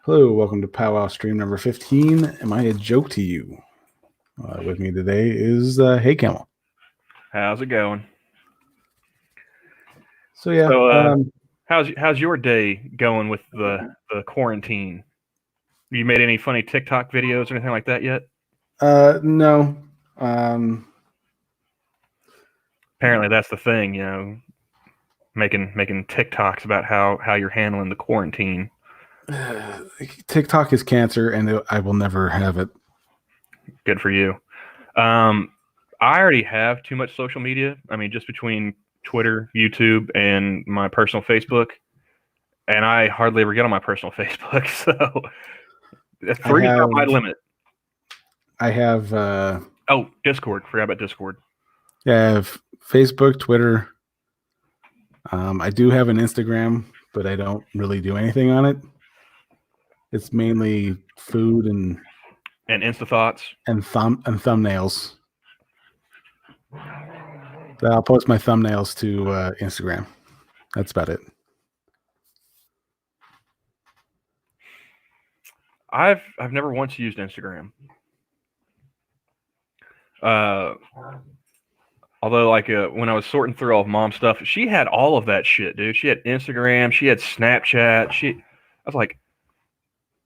Hello, welcome to Pow-wow stream number 15. Am I a joke to you? With me today is Hey Camel. How's it going? So yeah, How's your day going with the quarantine? You made any funny TikTok videos or anything like that yet? no. Apparently that's the thing, making TikToks about how you're handling the quarantine. TikTok is cancer, and I will never have it. Good for you. I already have too much social media. I mean, just between Twitter, YouTube, and my personal Facebook, and I hardly ever get on my personal Facebook. So three is my limit. I have. Oh, Discord. Forgot about Discord. I have Facebook, Twitter. I do have an Instagram, but I don't really do anything on it. It's mainly food and Insta thoughts and thumbnails. I'll post my thumbnails to Instagram. That's about it. I've never once used Instagram. Although, like, when I was sorting through all of Mom's stuff, she had all of that shit, dude. She had Instagram, she had Snapchat. I was like,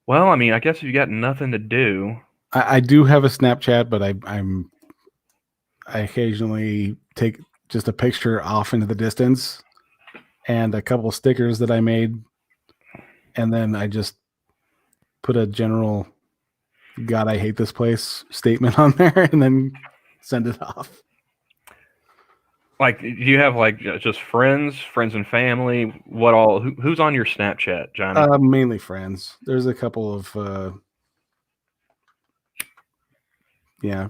well, I mean, I guess if you got nothing to do. I do have a Snapchat, but I occasionally take just a picture off into the distance and a couple of stickers that I made, and then I just put a general "God, I hate this place" statement on there, and then send it off. Like, do you have like just friends and family? What all? Who's on your Snapchat, Johnny? Mainly friends. There's a couple of a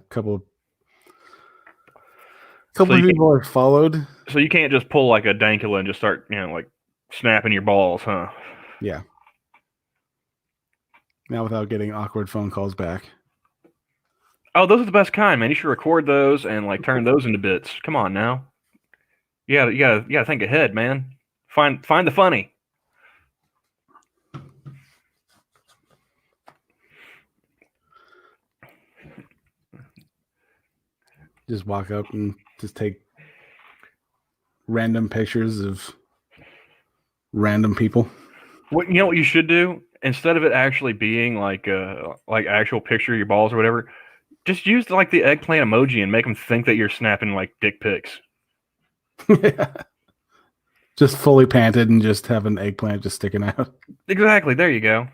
couple of people are followed. So you can't just pull like a Dankula and just start, like snapping your balls, huh? Yeah. Now without getting awkward phone calls back. Oh, those are the best kind, man. You should record those and like turn those into bits. Come on now. You gotta think ahead, man. Find the funny. Just walk up and just take random pictures of random people. What you should do, instead of it actually being like actual picture of your balls or whatever, just use like the eggplant emoji and make them think that you're snapping like dick pics. Yeah. Just fully panted and just have an eggplant just sticking out. Exactly. There you go.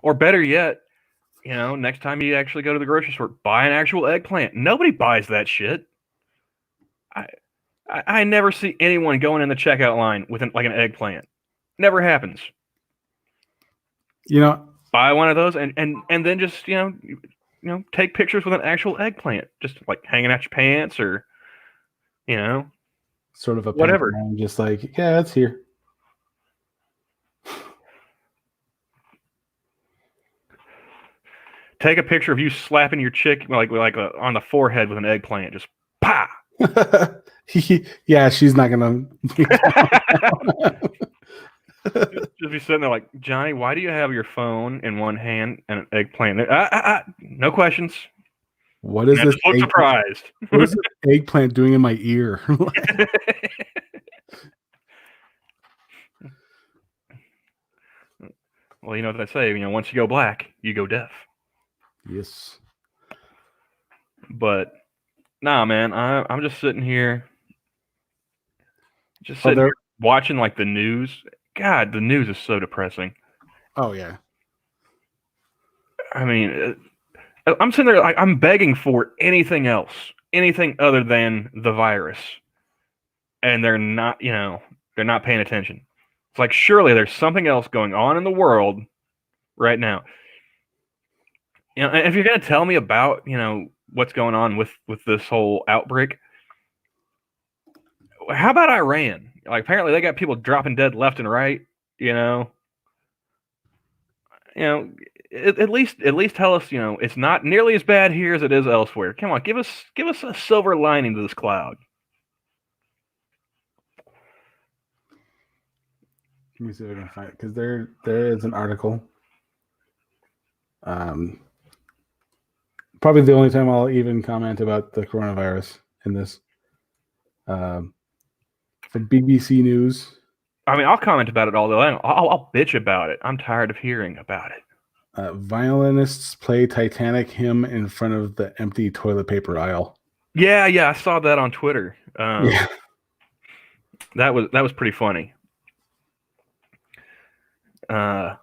Or better yet, next time you actually go to the grocery store, buy an actual eggplant. Nobody buys that shit. I never see anyone going in the checkout line with an eggplant. Never happens. Buy one of those and then just take pictures with an actual eggplant, just like hanging out your pants or sort of a whatever. Just like, yeah, it's here. Take a picture of you slapping your chick like on the forehead with an eggplant. Just pa. Yeah, she's not gonna. Just be sitting there like, Johnny, why do you have your phone in one hand and an eggplant? No questions. What is this? Look surprised. What is this eggplant doing in my ear? Well, you know what they say. Once you go black, you go deaf. Yes. But nah, man, I'm just sitting here, watching like the news. God, the news is so depressing. Oh yeah. I mean, I'm sitting there like I'm begging for anything else, anything other than the virus, and they're not. They're not paying attention. It's like surely there's something else going on in the world right now. And if you're gonna tell me about what's going on with this whole outbreak, how about Iran? Like apparently they got people dropping dead left and right. At least tell us it's not nearly as bad here as it is elsewhere. Come on, give us a silver lining to this cloud. Let me see if I can find it because there is an article. Probably the only time I'll even comment about the coronavirus in this. From BBC News. I mean, I'll comment about it all day long. I'll bitch about it. I'm tired of hearing about it. Violinists play Titanic hymn in front of the empty toilet paper aisle. Yeah, I saw that on Twitter. Yeah. That was pretty funny. Yeah,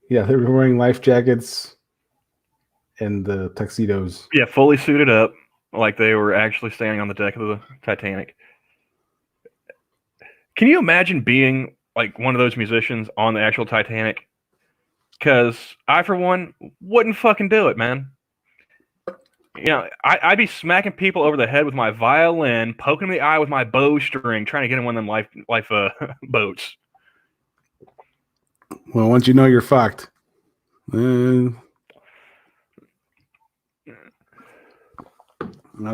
they were wearing life jackets and the tuxedos. Yeah, fully suited up, like they were actually standing on the deck of the Titanic. Can you imagine being like one of those musicians on the actual Titanic? Because I, for one, wouldn't fucking do it, man. You know, I'd be smacking people over the head with my violin, poking them in the eye with my bowstring, trying to get in one of them life boats. Well, once you know you're fucked. Not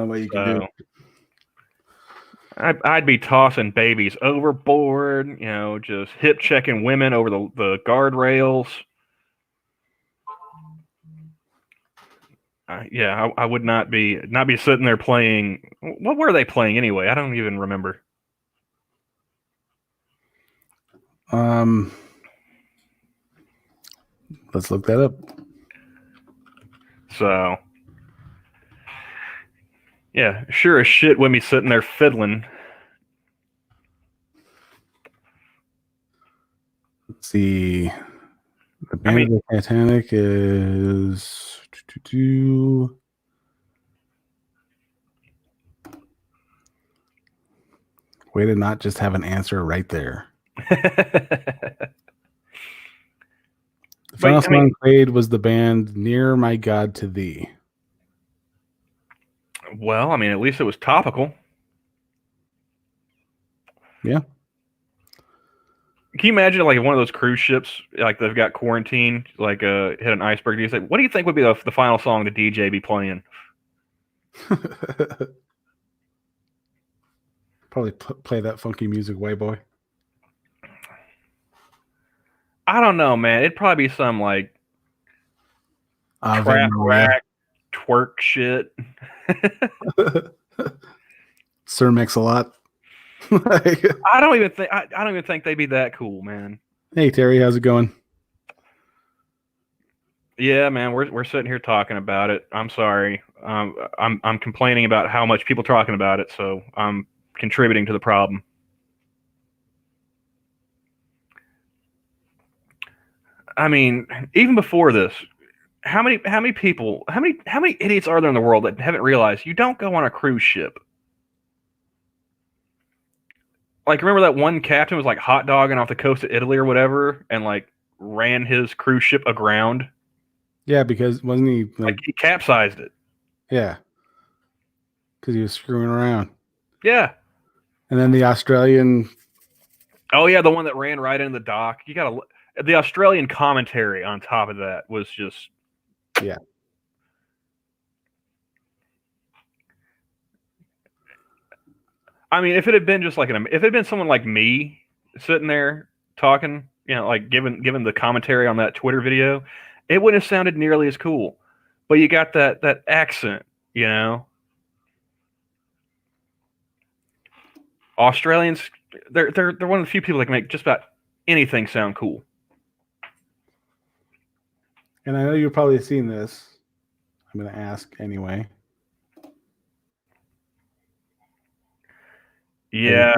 a way you can do it. I'd be tossing babies overboard, you know, just hip checking women over the guardrails. I would not be sitting there playing. What were they playing anyway? I don't even remember. Let's look that up. So, yeah, sure as shit when me sitting there fiddling. Let's see. The band of the Titanic is. Way to not just have an answer right there. The final song played was the band Near My God to Thee. Well, I mean, at least it was topical. Yeah. Can you imagine like one of those cruise ships, like they've got quarantine, like hit an iceberg? You say, what do you think would be the final song the DJ be playing? Probably play that funky music, White Boy. I don't know, man. It'd probably be some like trap rack twerk shit. Sir Mix-a-Lot. I don't even think they'd be that cool, man. Hey Terry, how's it going? Yeah, man, we're sitting here talking about it. I'm sorry. I'm complaining about how much people talking about it, so I'm contributing to the problem. I mean, even before this, how many idiots are there in the world that haven't realized you don't go on a cruise ship? Like, remember that one captain was like hot dogging off the coast of Italy or whatever, and like ran his cruise ship aground? Yeah, because wasn't he like he capsized it? Yeah, because he was screwing around. Yeah. And then the Australian. Oh yeah, the one that ran right into the dock. You gotta. The Australian commentary on top of that was just. Yeah. I mean, if it had been just like if it had been someone like me sitting there talking, you know, like giving the commentary on that Twitter video, it wouldn't have sounded nearly as cool. But you got that accent, you know. Australians, they're one of the few people that can make just about anything sound cool. And I know you've probably seen this. I'm going to ask anyway. Yeah,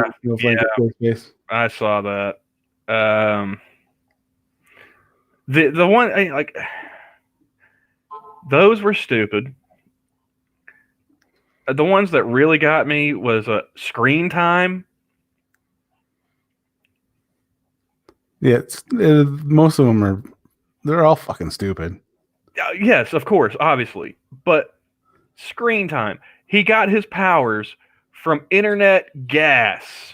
I saw that. The one like those were stupid. The ones that really got me was screen time. Yeah, most of them they're all fucking stupid. Yes, of course, obviously, but screen time. He got his powers from internet gas,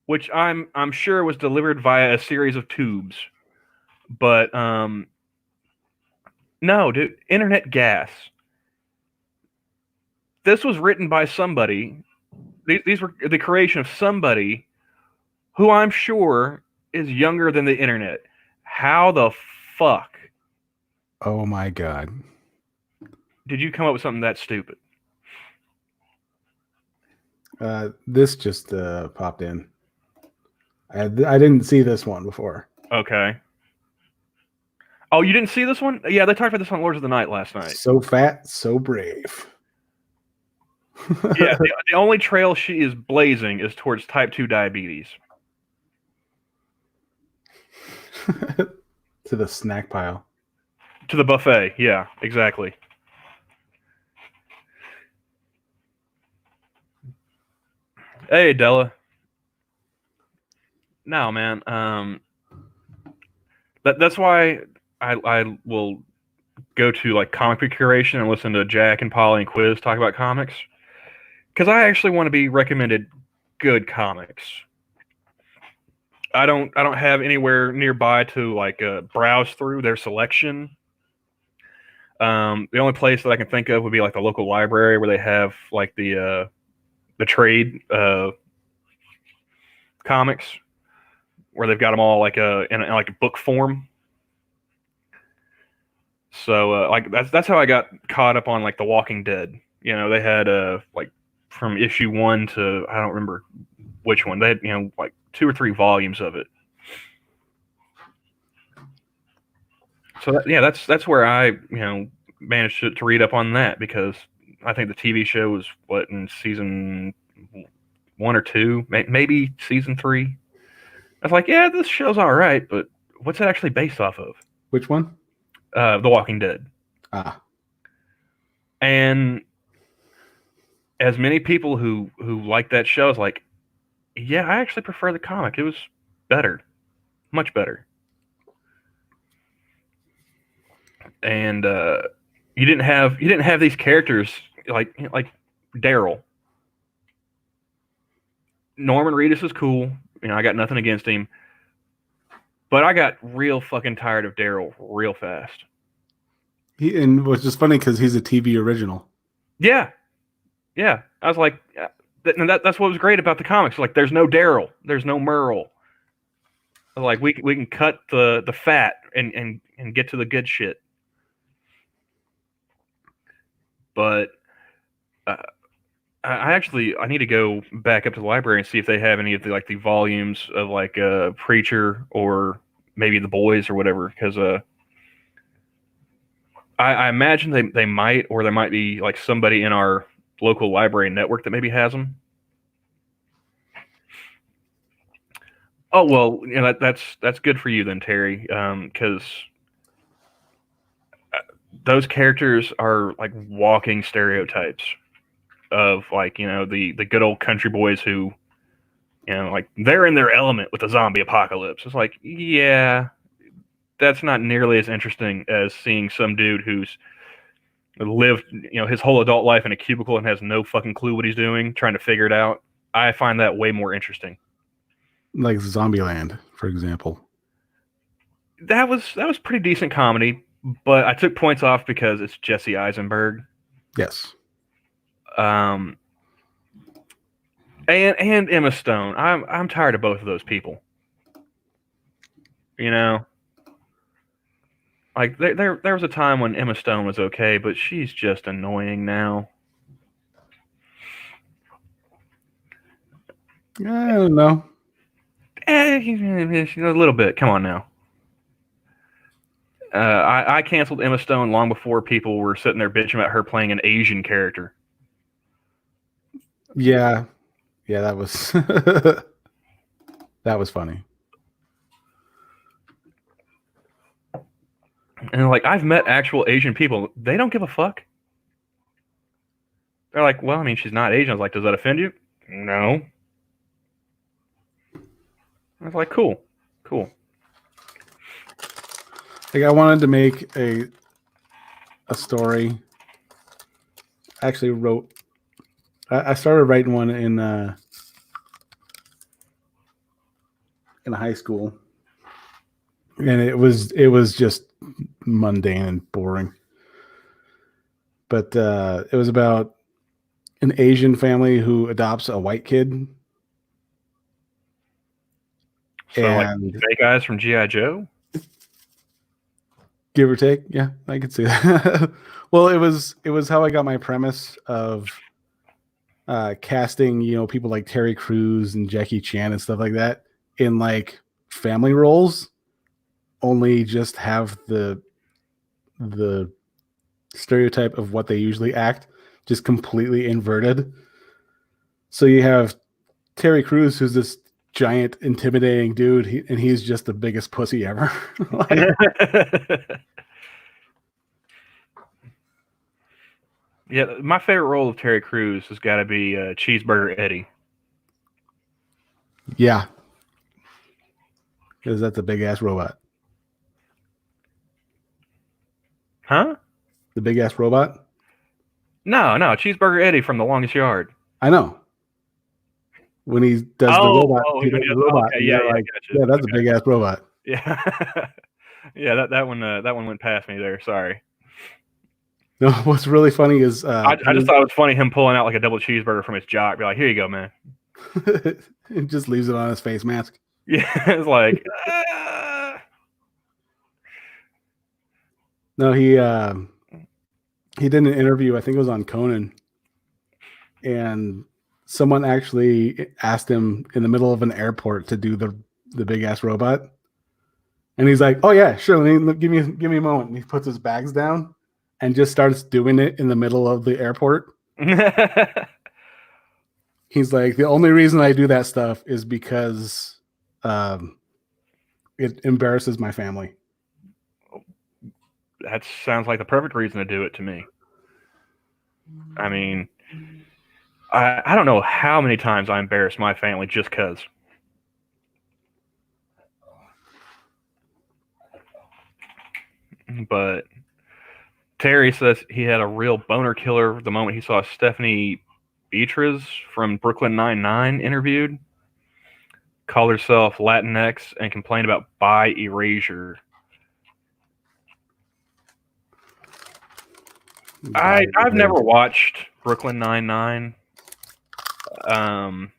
which I'm sure was delivered via a series of tubes. But no, dude, internet gas. This was written by somebody These were the creation of somebody who I'm sure is younger than the internet. How the fuck Oh my god. did you come up with something that stupid? This just popped in. I didn't see this one before. Okay. Oh, you didn't see this one? Yeah, they talked about this on Lords of the Night last night. So fat, so brave. Yeah, the only trail she is blazing is towards type 2 diabetes. To the snack pile. To the buffet. Yeah, exactly. Hey, Della. No, man. That's why I will go to like comic book curation and listen to Jack and Polly and Quiz talk about comics because I actually want to be recommended good comics. I don't have anywhere nearby to like browse through their selection. The only place that I can think of would be like the local library where they have like the trade comics where they've got them all like in like a book form. So like that's how I got caught up on like The Walking Dead. You know, they had like from issue 1 to I don't remember which one. They had, you know, like 2 or 3 volumes of it. So yeah, that's where I, you know, managed to read up on that because I think the TV show was what in season 1 or 2, maybe season 3. I was like, yeah, this show's all right, but what's it actually based off of? Which one? The Walking Dead. Ah. And as many people who like that show is like, yeah, I actually prefer the comic. It was better, much better. And you didn't have these characters like Daryl. Norman Reedus is cool. You know, I got nothing against him. But I got real fucking tired of Daryl real fast. And which is funny because he's a TV original. Yeah. Yeah. I was like, that's what was great about the comics. Like, there's no Daryl. There's no Merle. Like, we can cut the fat and get to the good shit. But I need to go back up to the library and see if they have any of the like the volumes of like Preacher or maybe The Boys or whatever. Because I imagine they might, or there might be like somebody in our local library network that maybe has them. Oh well, you know that's good for you then, Terry, because those characters are like walking stereotypes of like, you know, the good old country boys who, you know, like they're in their element with the zombie apocalypse. It's like, yeah, that's not nearly as interesting as seeing some dude who's lived, you know, his whole adult life in a cubicle and has no fucking clue what he's doing, trying to figure it out. I find that way more interesting. Like Zombieland, for example. That was pretty decent comedy, but I took points off because it's Jesse Eisenberg. Yes. And Emma Stone. I'm tired of both of those people. You know, like there was a time when Emma Stone was okay, but she's just annoying now. I don't know. A little bit. Come on now. I canceled Emma Stone long before people were sitting there bitching about her playing an Asian character. Yeah. Yeah, that was that was funny. And like, I've met actual Asian people. They don't give a fuck. They're like, well, I mean, she's not Asian. I was like, does that offend you? No. I was like, cool. Like I wanted to make a story. I actually wrote. I started writing one in high school, and it was just mundane and boring. But it was about an Asian family who adopts a white kid, So like and fake eyes from GI Joe. give or take, yeah, I could see that. Well, it was how I got my premise of casting, people like Terry Crews and Jackie Chan and stuff like that in like family roles, only just have the stereotype of what they usually act just completely inverted. So you have Terry Crews, who's this giant, intimidating dude, and he's just the biggest pussy ever. Like, Yeah, my favorite role of Terry Crews has got to be Cheeseburger Eddie. yeah, because that's a big ass robot. Huh? The big ass robot. No, Cheeseburger Eddie from The Longest Yard. I know. When he does the Oh, robot, oh, he which one? does the robot, Okay, and yeah, you're yeah, like, gotcha. yeah, that's a Okay, big ass robot. yeah, yeah. That one went past me there. Sorry. No, what's really funny is I just thought it was funny him pulling out like a double cheeseburger from his jock. Be like, here you go, man. he just leaves it on his face mask. Yeah, it's like, No, he did an interview. I think it was on Conan, and someone actually asked him in the middle of an airport to do the big ass robot, and he's like, "Oh yeah, sure. Give me a moment." And he puts his bags down and just starts doing it in the middle of the airport. He's like, "The only reason I do that stuff is because um, it embarrasses my family." that sounds like the perfect reason to do it to me. I mean, I don't know how many times I embarrassed my family just because. But Terry says he had a real boner killer the moment he saw Stephanie Beatriz from Brooklyn Nine-Nine interviewed, called herself Latinx, and complained about bi erasure. I've never watched Brooklyn Nine-Nine. Um,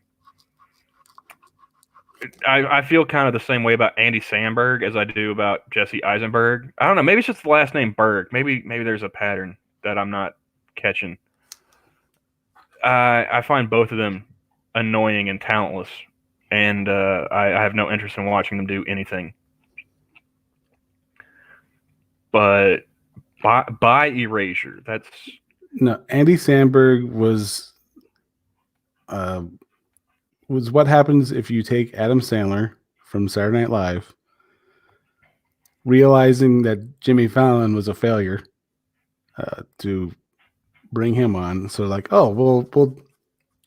I feel kind of the same way about Andy Samberg as I do about Jesse Eisenberg. I don't know. Maybe it's just the last name Berg. Maybe there's a pattern that I'm not catching. I find both of them annoying and talentless, and I have no interest in watching them do anything. But by erasure, that's No, Andy Samberg was what happens if you take Adam Sandler from Saturday Night Live, realizing that Jimmy Fallon was a failure, to bring him on. So like, oh, well,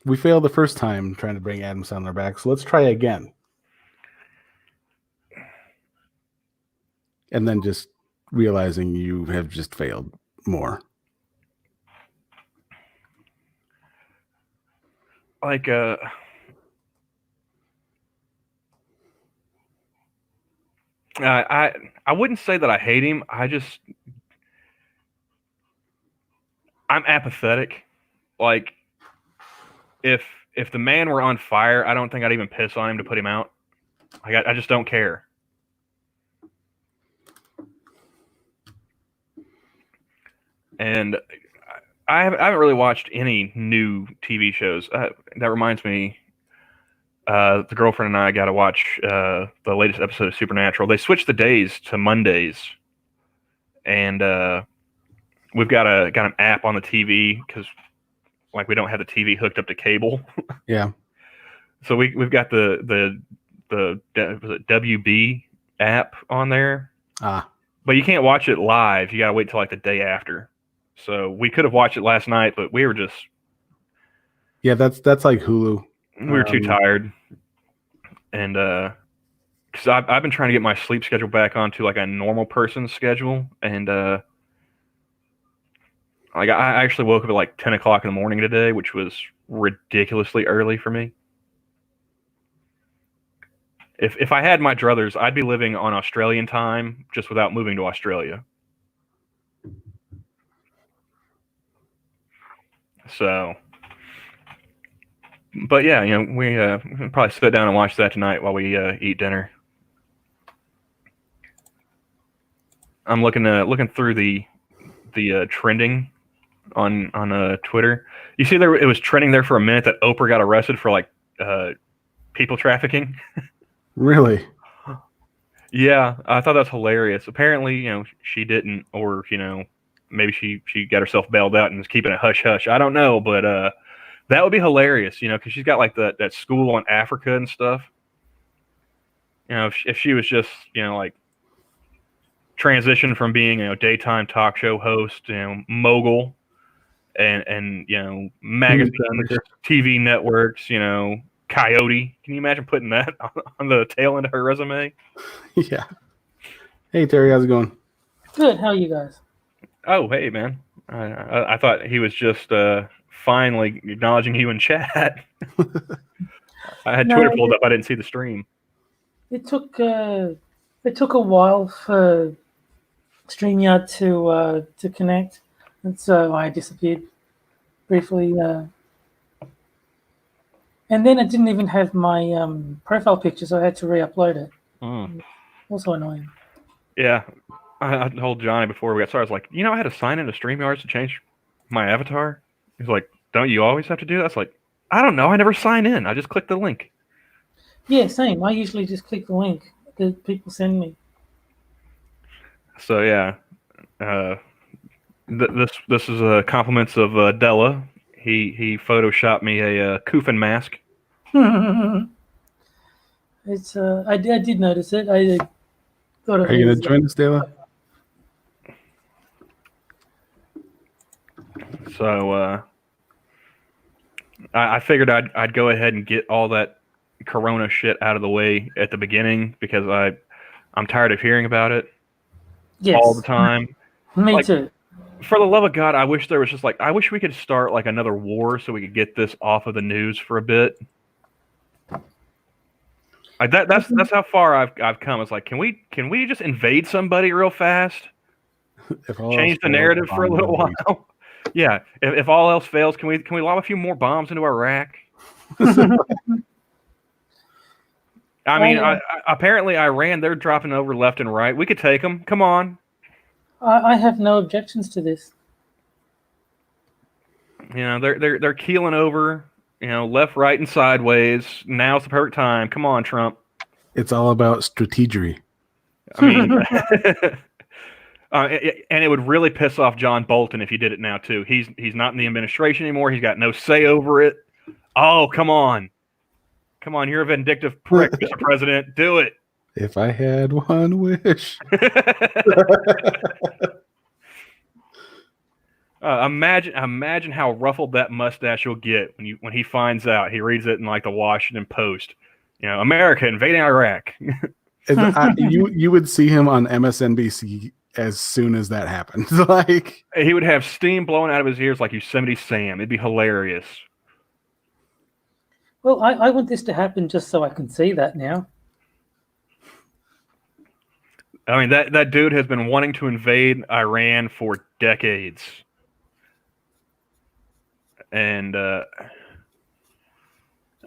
we failed the first time trying to bring Adam Sandler back, so let's try again. And then just realizing you have just failed more. like I wouldn't say that I hate him. I'm apathetic. Like if the man were on fire, I don't think I'd even piss on him to put him out. Like I just don't care. And I haven't really watched any new TV shows. That reminds me, the girlfriend and I got to watch the latest episode of Supernatural. They switched the days to Mondays, and we've got an app on the TV because like we don't have the TV hooked up to cable. Yeah. So we've got the was it WB app on there, but you can't watch it live. You got to wait till like the day after. So we could have watched it last night, but we were just that's like Hulu. we were too tired, and because I've been trying to get my sleep schedule back onto like a normal person's schedule, and like I actually woke up at like 10 o'clock in the morning today, which was ridiculously early for me. If I had my druthers, I'd be living on Australian time just without moving to Australia. So But yeah, we probably sit down and watch that tonight while we eat dinner. I'm looking through the trending on Twitter. You see, it was trending there for a minute that Oprah got arrested for like people trafficking. Really? Yeah, I thought that's hilarious. Apparently, she didn't, or maybe she got herself bailed out and is keeping it hush hush. I don't know, but that would be hilarious. Because she's got like that school on Africa and stuff. If she was just like transitioned from being daytime talk show host, mogul, and magazines, TV networks, Coyote. Can you imagine putting that on the tail end of her resume? Yeah. Hey Terry, how's it going? Good. How are you guys? Oh, hey man. I thought he was just finally acknowledging you in chat. I had Twitter pulled up. I didn't see the stream. It took a while for StreamYard to connect, and so I disappeared briefly. And then it didn't even have my profile picture, so I had to re-upload it. Also annoying. Yeah, I told Johnny before we got started. I was like, I had to sign into StreamYard to change my avatar. He's like, "Don't you always have to do that?" I was like, "I don't know. I never sign in. I just click the link." Yeah, same. I usually just click the link that people send me. So yeah, this is compliments of Della. He photoshopped me a Kufin mask. It's I did notice it. I thought it was. Are you gonna join us, Dela? So I figured I'd go ahead and get all that Corona shit out of the way at the beginning because I'm tired of hearing about it all the time. Me too. For the love of God, I wish there was just I wish we could start like another war so we could get this off of the news for a bit. That's how far I've come. It's like, can we just invade somebody real fast? Change the narrative for a little while. Yeah, if all else fails, can we lob a few more bombs into Iraq? I mean, apparently Iran, they're dropping over left and right. We could take them. Come on. I have no objections to this. They're keeling over. Left, right, and sideways. Now's the perfect time. Come on, Trump. It's all about strategery. I mean, and it would really piss off John Bolton if you did it now too. He's not in the administration anymore. He's got no say over it. Oh, come on, you're a vindictive prick, Mr. President. Do it. If I had one wish. Imagine how ruffled that mustache will get when he finds out. He reads it in like the Washington Post. America invading Iraq. You would see him on MSNBC as soon as that happened. Like he would have steam blowing out of his ears like Yosemite Sam. It'd be hilarious. Well, I want this to happen just so I can see that now. I mean, that dude has been wanting to invade Iran for decades. And, I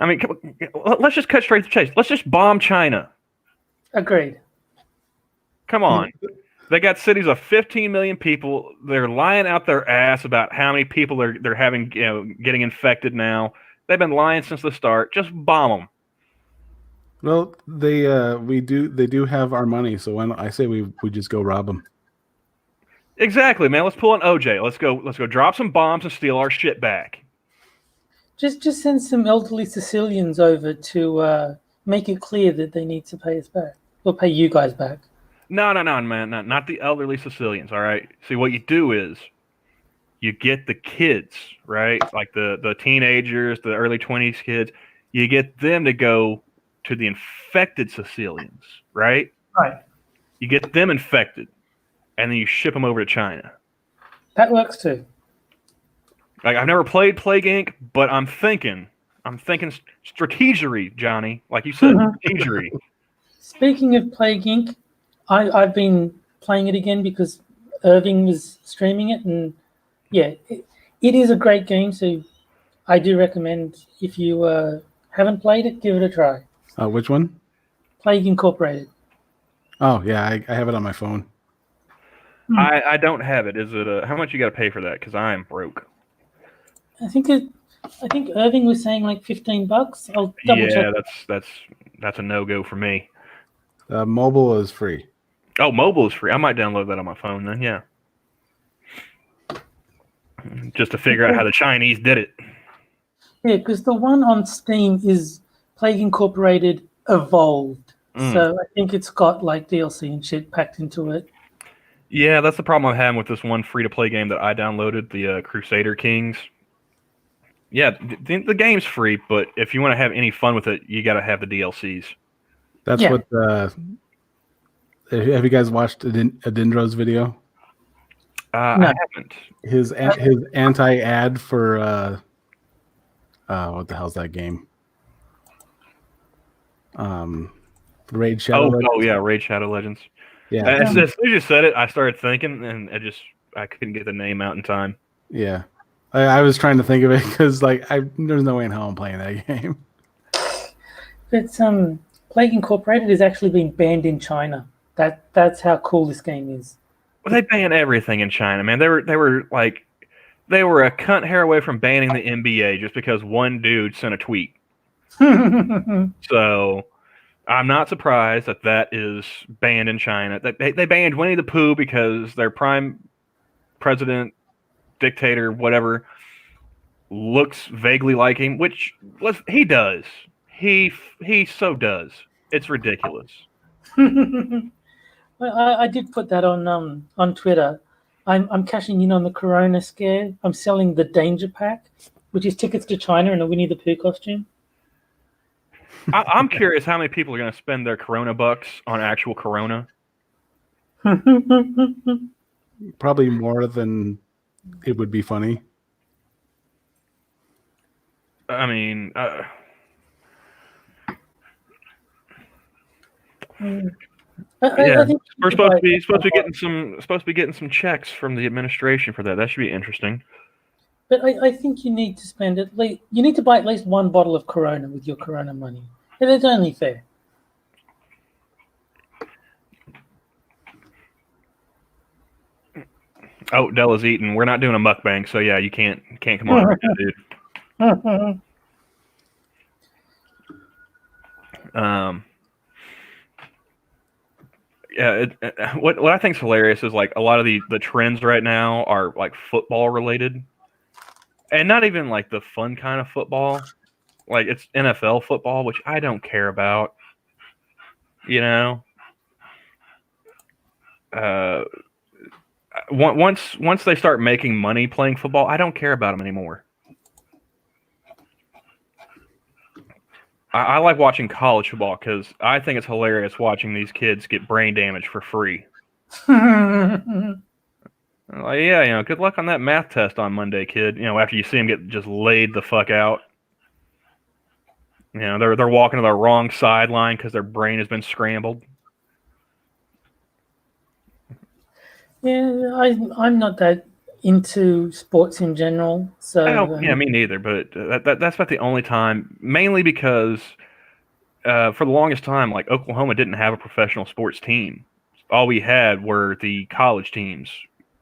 mean, let's just cut straight to the chase. Let's just bomb China. Agreed. Come on. They got cities of 15 million people. They're lying out their ass about how many people they're having, getting infected now. They've been lying since the start. Just bomb them. Well, they do have our money, so why don't I say we just go rob them? Exactly, man. Let's pull an OJ. Let's go drop some bombs and steal our shit back. Just send some elderly Sicilians over to make it clear that they need to pay us back. Or pay you guys back. No, man. Not the elderly Sicilians, all right? See, what you do is you get the kids, right? Like the teenagers, the early 20s kids. You get them to go to the infected Sicilians, right? Right. You get them infected, and then you ship them over to China. That works too. Like, I've never played Plague Inc., but I'm thinking strategery, Johnny. Like you said, strategery. Speaking of Plague Inc., I've been playing it again because Irving was streaming it, and yeah, it is a great game. So I do recommend if you haven't played it, give it a try. Which one? Plague Incorporated. Oh yeah, I have it on my phone. I don't have it. Is it how much you got to pay for that? Because I am broke. I think Irving was saying like $15. I'll double check. Yeah, that's a no go for me. Mobile is free. Oh, mobile is free. I might download that on my phone then. Yeah, just to figure out how the Chinese did it. Yeah, because the one on Steam is Plague Incorporated Evolved. So I think it's got like DLC and shit packed into it. Yeah, that's the problem I'm having with this one free-to-play game that I downloaded, the Crusader Kings. Yeah, the game's free, but if you want to have any fun with it, you got to have the DLCs. That's Yeah. what. Have you guys watched Adindro's video? No. I haven't. His anti-ad for what the hell's that game? Raid Shadow Legends. Oh yeah, Raid Shadow Legends. Yeah. As soon as you said it, I started thinking, and I couldn't get the name out in time. Yeah. I was trying to think of it because like there's no way in hell I'm playing that game. But Plague Incorporated is actually being banned in China. That's how cool this game is. Well, they ban everything in China, man. They were a cunt hair away from banning the NBA just because one dude sent a tweet. So I'm not surprised that is banned in China. They banned Winnie the Pooh because their prime president, dictator, whatever, looks vaguely like him, which he does. He so does. It's ridiculous. I did put that on Twitter. I'm cashing in on the Corona scare. I'm selling the Danger Pack, which is tickets to China and a Winnie the Pooh costume. I'm curious how many people are going to spend their Corona bucks on actual Corona. Probably more than it would be funny. I mean, I think we're supposed to be getting some checks from the administration for that. That should be interesting. But I think you need to spend you need to buy at least one bottle of Corona with your Corona money. And it's only fair. Oh, Della's eating. We're not doing a mukbang, so yeah, you can't come on right now, dude. Yeah, what I think is hilarious is like a lot of the trends right now are like football related, and not even like the fun kind of football. Like it's NFL football, which I don't care about. You know, once they start making money playing football, I don't care about them anymore. I like watching college football because I think it's hilarious watching these kids get brain damage for free. Like, yeah, good luck on that math test on Monday, kid. After you see them get just laid the fuck out. They're walking to the wrong sideline because their brain has been scrambled. Yeah, I'm not that into sports in general. So yeah, me neither. But that's about the only time, mainly because for the longest time, like Oklahoma didn't have a professional sports team. All we had were the college teams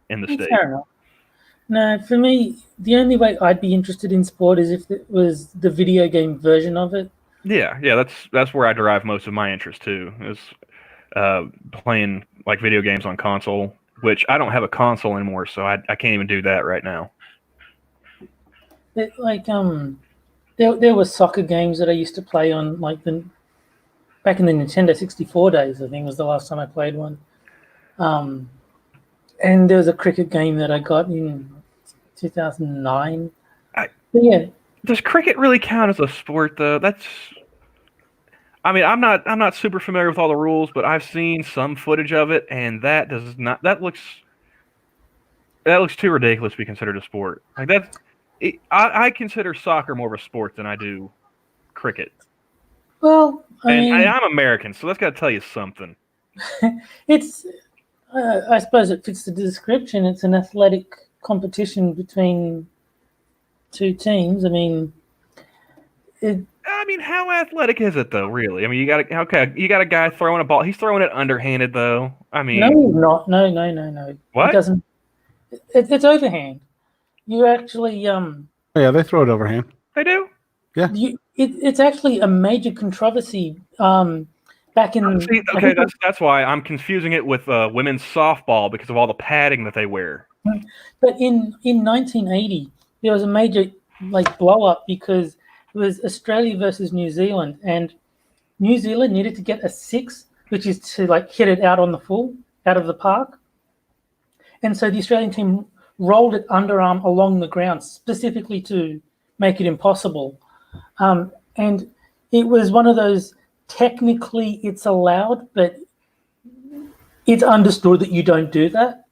in the state. Fair enough. No, for me, the only way I'd be interested in sport is if it was the video game version of it. Yeah, that's where I derive most of my interest too, is playing like video games on console, which I don't have a console anymore, so I can't even do that right now. There were soccer games that I used to play on back in the Nintendo 64 days. I think was the last time I played one. And there was a cricket game that I got in 2009. Yeah. Does cricket really count as a sport though? I'm not super familiar with all the rules, but I've seen some footage of it, and that looks too ridiculous to be considered a sport. Like I consider soccer more of a sport than I do cricket. Well, I'm American, so that's got to tell you something. It's, I suppose it fits the description. It's an athletic competition between two teams. I mean, how athletic is it though? Really? I mean, you got a guy throwing a ball. He's throwing it underhanded though. I mean, no, not no. What? It doesn't. It's overhand. You actually Yeah, they throw it overhand. They do. it's actually a major controversy. Back in See, okay, that's why I'm confusing it with women's softball because of all the padding that they wear. But in 1980, there was a major blow up because it was Australia versus New Zealand, and New Zealand needed to get a 6, which is to hit it out on the full out of the park. And so the Australian team rolled it underarm along the ground specifically to make it impossible. And it was one of those, technically it's allowed, but it's understood that you don't do that.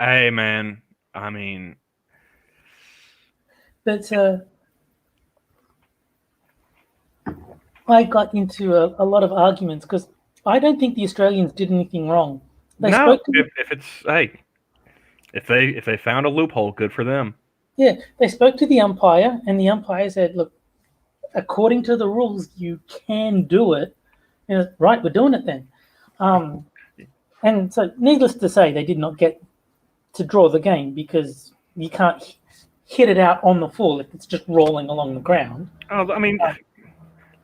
Hey, man. I mean... But I got into a lot of arguments because I don't think the Australians did anything wrong. If they found a loophole, good for them. Yeah, they spoke to the umpire, and the umpire said, "Look, according to the rules, you can do it." And right, we're doing it then. And so, needless to say, they did not get to draw the game because you can't hit it out on the full if it's just rolling along the ground. Oh, I mean,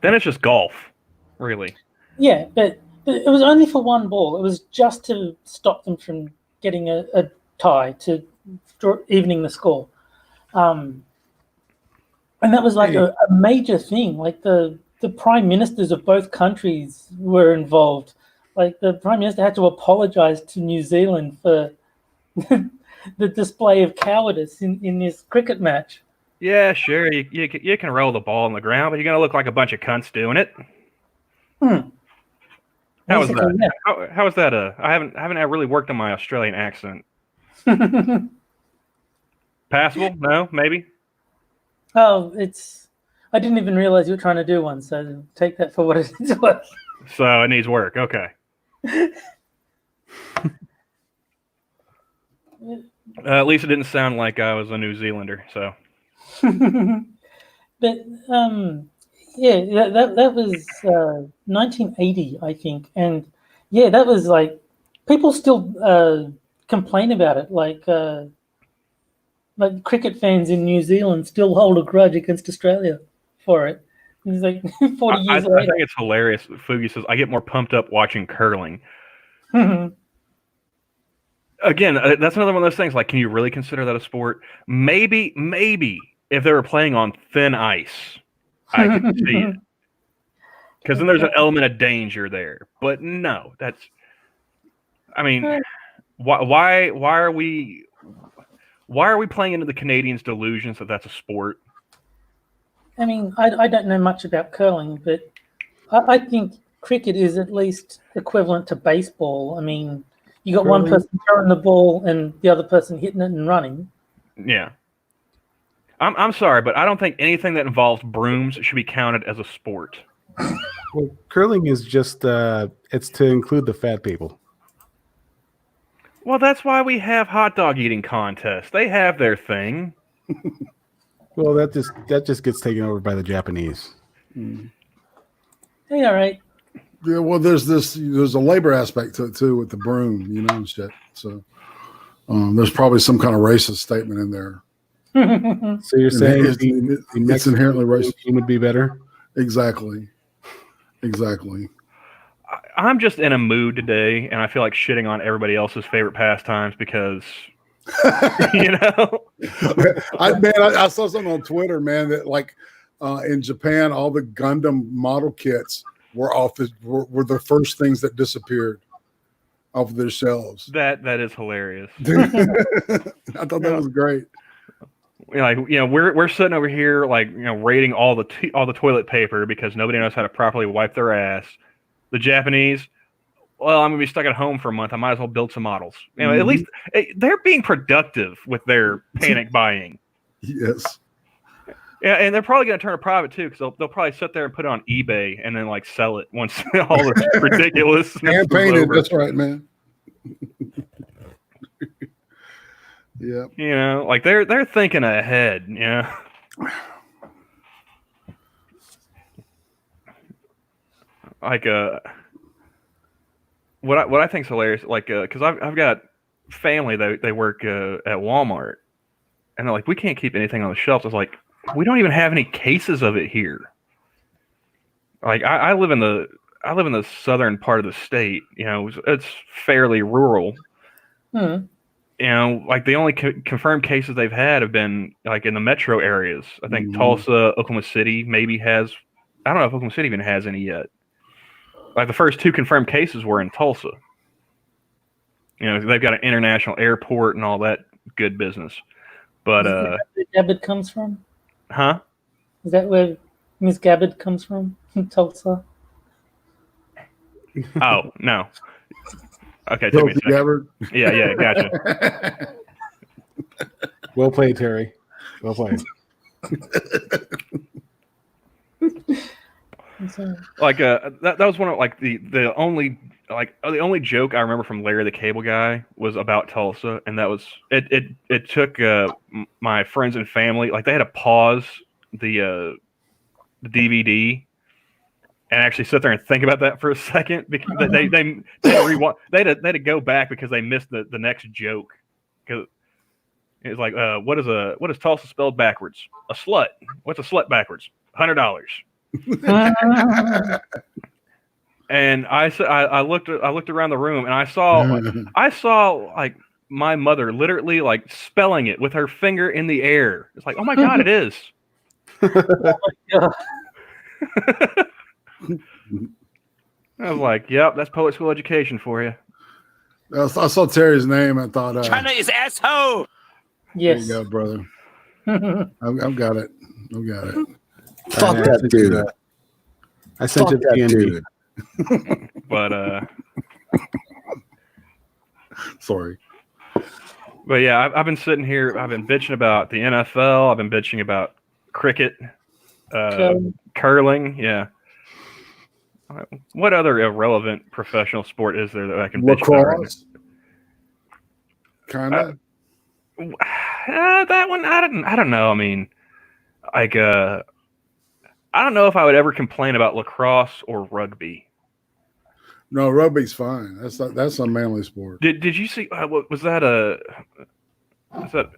then it's just golf, really. Yeah, but it was only for one ball. It was just to stop them from getting a tie, to evening the score. And that was a major thing. The prime ministers of both countries were involved. The prime minister had to apologize to New Zealand for the display of cowardice in this cricket match. Yeah, sure. You can roll the ball on the ground, but you're gonna look like a bunch of cunts doing it. How was that? Yeah. How was that? I haven't really worked on my Australian accent. Passable? No, maybe. Oh, I didn't even realize you were trying to do one, so take that for what it is worth. So it needs work. Okay. At least it didn't sound like I was a New Zealander. So. But yeah, that was 1980, I think, and yeah, that was people still complain about it, like cricket fans in New Zealand still hold a grudge against Australia for it. It's 40 years later. I think it's hilarious. Fugi says, I get more pumped up watching curling. Again, that's another one of those things. Can you really consider that a sport? Maybe if they were playing on thin ice, I could see it. Because then there's an element of danger there. But no, I mean, why are we playing into the Canadians' delusions that that's a sport? I mean, I don't know much about curling, but I think cricket is at least equivalent to baseball. I mean, you got one person throwing the ball and the other person hitting it and running. Yeah. I'm sorry, but I don't think anything that involves brooms should be counted as a sport. Well, curling is just it's to include the fat people. Well, that's why we have hot dog eating contests. They have their thing. Well, that just gets taken over by the Japanese. Hey, all right. Yeah, well, there's a labor aspect to it too with the broom, and shit. So there's probably some kind of racist statement in there. So you're saying it's inherently racist. Team would be better? Exactly. I'm just in a mood today, and I feel like shitting on everybody else's favorite pastimes because, I saw something on Twitter, man, that in Japan, all the Gundam model kits were were the first things that disappeared off of their shelves. That is hilarious. I thought that was great. We're sitting over here rating all the toilet paper because nobody knows how to properly wipe their ass. The Japanese, well, I'm gonna be stuck at home for a month. I might as well build some models. At least they're being productive with their panic buying. Yes. Yeah, and they're probably gonna turn a profit too because they'll probably sit there and put it on eBay and then sell it once all the ridiculous. Hand painted. That's right, man. Yep. You know, like they're thinking ahead. You know. Like what I think is hilarious, like because I've got family that they work at Walmart, and they're like, we can't keep anything on the shelves. I was like, we don't even have any cases of it here. Like I live in the southern part of the state. You know, it's fairly rural. Hmm. You know, like the only confirmed cases they've had have been like in the metro areas. I think Mhm. Tulsa, Oklahoma City maybe has. I don't know if Oklahoma City even has any yet. Like the first 2 confirmed cases were in Tulsa. You know, they've got an international airport and all that good business. But Is that where Gabbard comes from? huh? Is that where Miss Gabbard comes from? Tulsa. Oh no. Okay, took me a Tulsi second. Gabbard. Yeah, gotcha. Well played, Terry. Well played. Like that was one of like the only joke I remember from Larry the Cable Guy was about Tulsa, and that was it took my friends and family, like they had to pause the DVD and actually sit there and think about that for a second because they had to go back because they missed the next joke, because it's like what is Tulsa spelled backwards? A slut. What's a slut backwards? $100. And I looked around the room and I saw like my mother literally like spelling it with her finger in the air. It's like, oh my God, it is. Yeah. I was like, yep, that's public school education for you. I saw Terry's name. I thought, China is asshole. Yes. there you go, brother. I've got it. I've got it. Fuck that dude. I sent Fuck it to that PND. dude. But Sorry. but yeah, I've been sitting here. I've been bitching about the NFL. I've been bitching about cricket, curling. Yeah. What other irrelevant professional sport is there that I can bitch about right Lacrosse. Kind of. now? That one, I don't know. I mean, like, I don't know if I would ever complain about lacrosse or rugby. No, rugby's fine. That's a manly sport. Did you see? What was that? Was that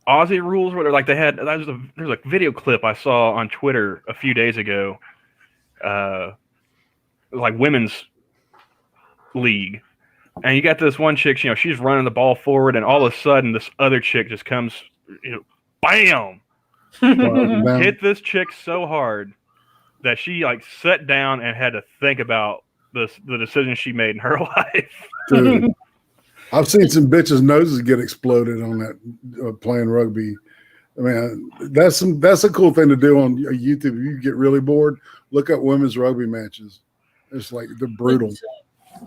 Aussie rules? Where like they had there's a video clip I saw on Twitter a few days ago. Like women's league, and you got this one chick. You know, she's running the ball forward, and all of a sudden, this other chick just comes. You know, bam! Down. Hit this chick so hard that she like sat down and had to think about the decision she made in her life. Dude, I've seen some bitches' noses get exploded on that playing rugby. I mean, that's a cool thing to do on YouTube. If you get really bored, look up women's rugby matches. It's like they're brutal.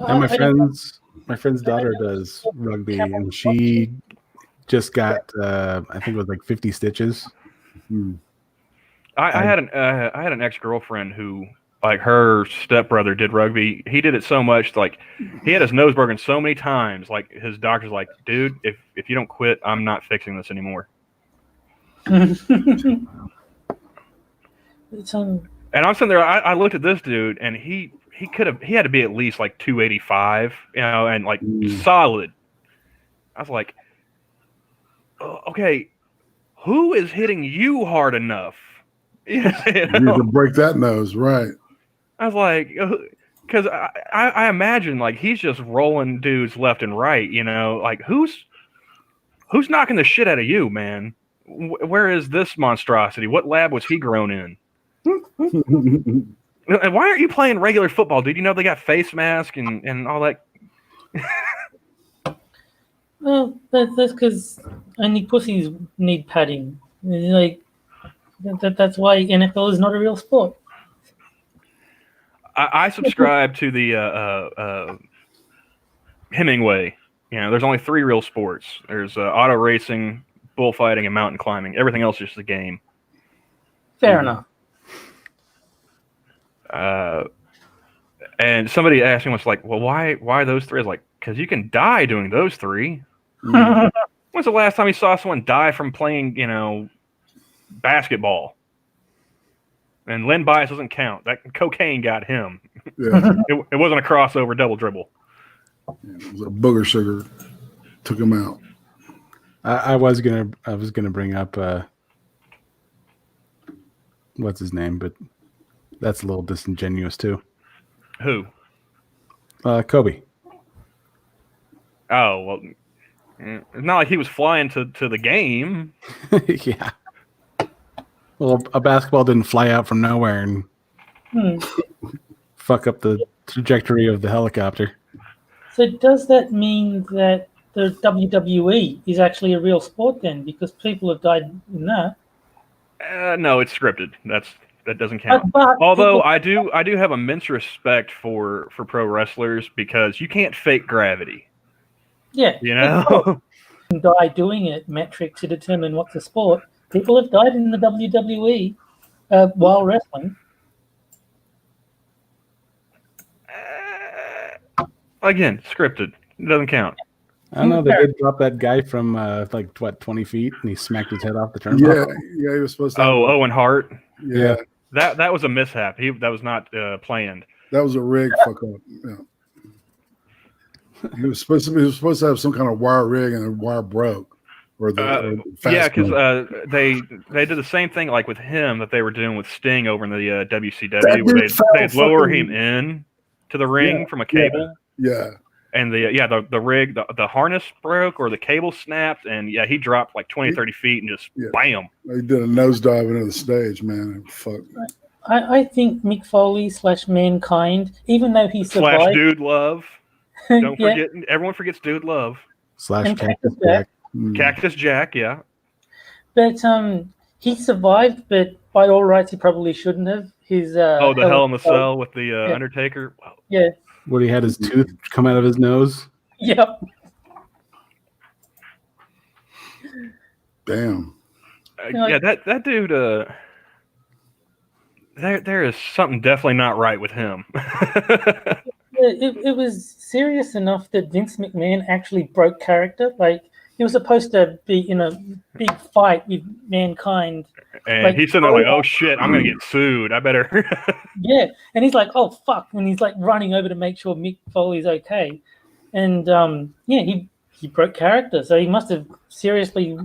And my friend's daughter does rugby, and she just got I think it was like 50 stitches. I had an ex-girlfriend who, like, her stepbrother did rugby. He did it so much, like he had his nose broken so many times. Like his doctor's like, dude, if you don't quit, I'm not fixing this anymore. It's, And I'm sitting there. I looked at this dude, and he had to be at least like 285, you know, and like solid. I was like, okay, who is hitting you hard enough? You know? You can break that nose, right? I was like, because I imagine like he's just rolling dudes left and right, you know, like who's knocking the shit out of you, man? Where is this monstrosity? What lab was he grown in? And why aren't you playing regular football, dude? You know they got face mask and all that. well, that's because only pussies need padding. Like that's why NFL is not a real sport. I subscribe to the Hemingway. You know, there's only 3 real sports. There's auto racing, bullfighting, and mountain climbing. Everything else is just a game. Fair enough. And somebody asked me once, like, well, why those 3? I was like, because you can die doing those 3. When's the last time you saw someone die from playing, basketball? And Len Bias doesn't count. That cocaine got him. Yeah, It wasn't a crossover double dribble. it was a booger sugar took him out. I was gonna bring up what's his name, but that's a little disingenuous too. Who? Kobe. Oh, well, it's not like he was flying to the game. Yeah. Well, a basketball didn't fly out from nowhere and fuck up the trajectory of the helicopter. So does that mean that the WWE is actually a real sport then? Because people have died in that. No, it's scripted. That doesn't count. But Although people, I do have immense respect for pro wrestlers because you can't fake gravity. yeah, You know? die doing it metric to determine what's a sport. People have died in the WWE while wrestling. Again, scripted. It doesn't count. I don't know. They did drop that guy from 20 feet, and he smacked his head off the turnbuckle. Yeah, he was supposed to. Oh, Owen Hart. Yeah, That was a mishap. That was not planned. that was a rig fuck up. Yeah. He was supposed to have some kind of wire rig, and the wire broke. Yeah, because they did the same thing like with him that they were doing with Sting over in the WCW, where they'd lower him in to the ring from a cable. Yeah. And the rig, the harness broke or the cable snapped, and he dropped like 20, 30 feet and just bam. He did a nosedive into the stage, man. Fuck. I think Mick Foley / Mankind, even though he survived, / Dude Love. Don't forget, everyone forgets Dude Love. / Cactus Jack. Cactus Jack, yeah. But he survived, but by all rights, he probably shouldn't have. His the Hell in the Cell with the Undertaker. Wow. Yeah. Where he had his tooth come out of his nose. Yep. Damn. That dude. There is something definitely not right with him. It was serious enough that Vince McMahon actually broke character. Like, he was supposed to be in a big fight with Mankind. And he's sitting there like, oh shit, I'm going to get sued. I better. Yeah. And he's like, oh fuck. And he's like running over to make sure Mick Foley's okay. And he broke character. So he must have seriously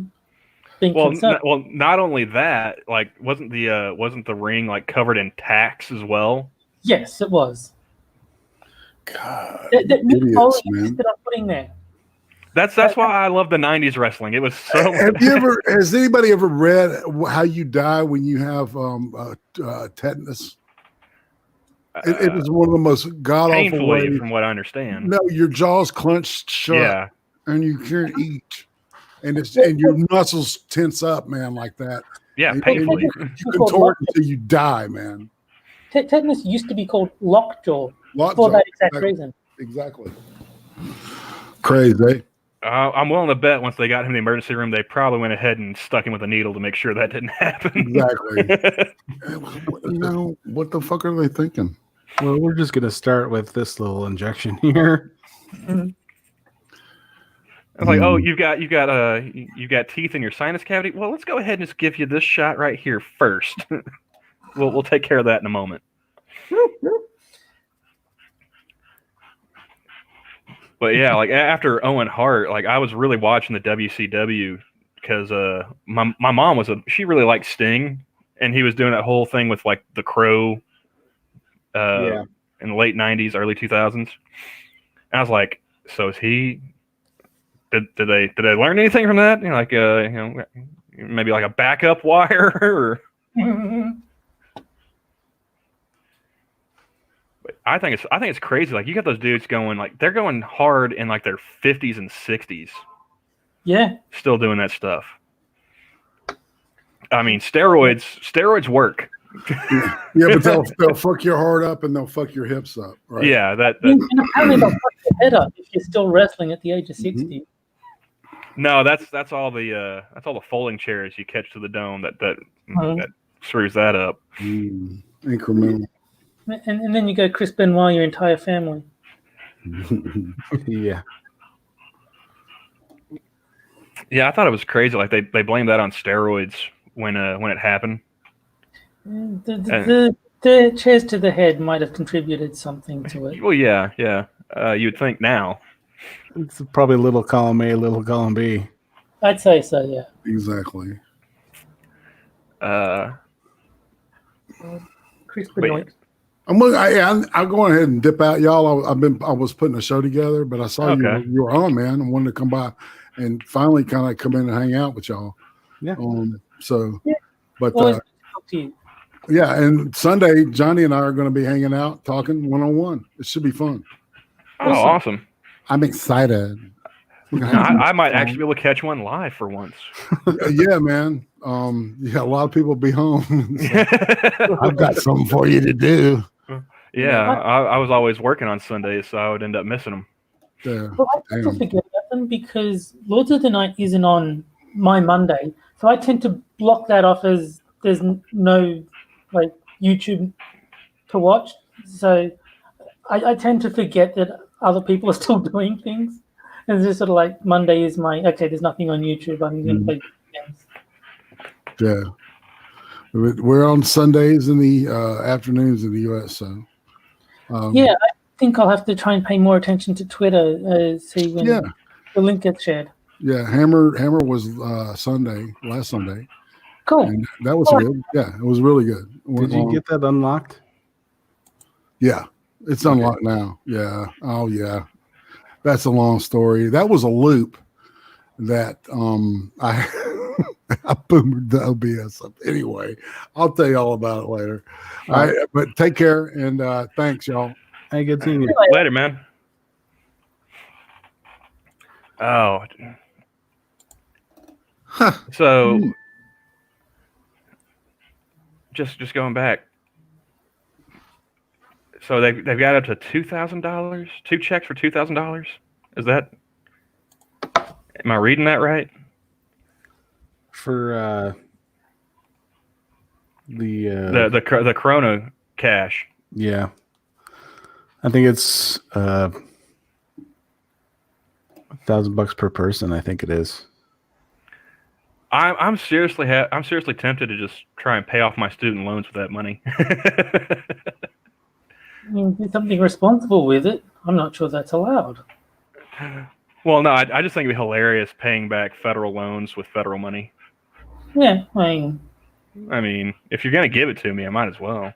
been concerned. Well, not only that, like, wasn't the ring like covered in tacks as well? Yes, it was. God, That Mick idiots, Foley man. insisted on putting there. That's why I love the '90s wrestling. It was so. Has anybody ever read how you die when you have tetanus? It is one of the most god awful painfully, ways. from what I understand. No, your jaw's clenched shut, Yeah, and you can't eat, and your muscles tense up, man, like that. yeah, And painfully. you contort until you die, man. Tetanus used to be called lockjaw for Lockjaw, that exact reason. Exactly. Crazy. I'm willing to bet once they got him in the emergency room, they probably went ahead and stuck him with a needle to make sure that didn't happen. Exactly. What the fuck are they thinking? Well, we're just gonna start with this little injection here. I was like, oh, you've got teeth in your sinus cavity. Well, let's go ahead and just give you this shot right here first. We'll take care of that in a moment. But yeah, like after Owen Hart, like I was really watching the WCW because my mom she really liked Sting, and he was doing that whole thing with like the Crow in the late '90s, early 2000s. And I was like, so is he? Did they learn anything from that? Maybe like a backup wire or. I think it's crazy. Like, you got those dudes going, like, they're going hard in like their 50s and 60s. Yeah. Still doing that stuff. I mean, steroids work. Yeah, but they'll fuck your heart up and they'll fuck your hips up. Right? Yeah, that And apparently they'll fuck your head up if you're still wrestling at the age of 60. No, that's all the folding chairs you catch to the dome that screws that up. Incremental. And then you go Chris Benoit, your entire family. Yeah. Yeah, I thought it was crazy. Like they blamed that on steroids when it happened. The chairs to the head might have contributed something to it. Well, yeah. You'd think now. It's probably little column A, little column B. I'd say so, yeah. Exactly. Chris But Benoit. I'll go ahead and dip out, y'all. I was putting a show together, but I saw Okay. you were on, man. I wanted to come by and finally kind of come in and hang out with y'all. Yeah. So, Yeah. but Always good to talk to you. yeah, and Sunday, Johnny and I are going to be hanging out, talking one-on-one. It should be fun. Oh, awesome. I'm excited. We're gonna No, have I might actually be able to catch one live for once. yeah, man. Yeah, a lot of people will be home. So, I've got something for you to do. Yeah, I was always working on Sundays, so I would end up missing them. Yeah. Well, I tend to forget about them because Lords of the Night isn't on my Monday, so I tend to block that off as there's no like YouTube to watch. So I tend to forget that other people are still doing things. And it's just sort of like Monday is my okay. There's nothing on YouTube. I'm going to play games. Yeah. We're on Sundays in the afternoons in the US. So Yeah, I think I'll have to try and pay more attention to Twitter. See when yeah. the link gets shared. Yeah, Hammer was last Sunday. Cool. And that was good. Yeah, it was really good. Did you get that unlocked? Yeah, it's unlocked now. Yeah. Oh yeah. That's a long story. That was a loop that I I boomered the OBS up. Anyway, I'll tell you all about it later. All right, but take care and thanks, y'all. Hey, good seeing you. Later, man. Oh. So just going back. So they've got up to $2,000, 2 checks for $2,000. Is that? Am I reading that right? For the Corona cash. Yeah, I think it's $1,000 per person. I think it is. I'm seriously tempted to just try and pay off my student loans with that money. I mean, do something responsible with it. I'm not sure that's allowed. Well, no, I just think it'd be hilarious paying back federal loans with federal money. Yeah, I mean, if you're gonna give it to me, I might as well.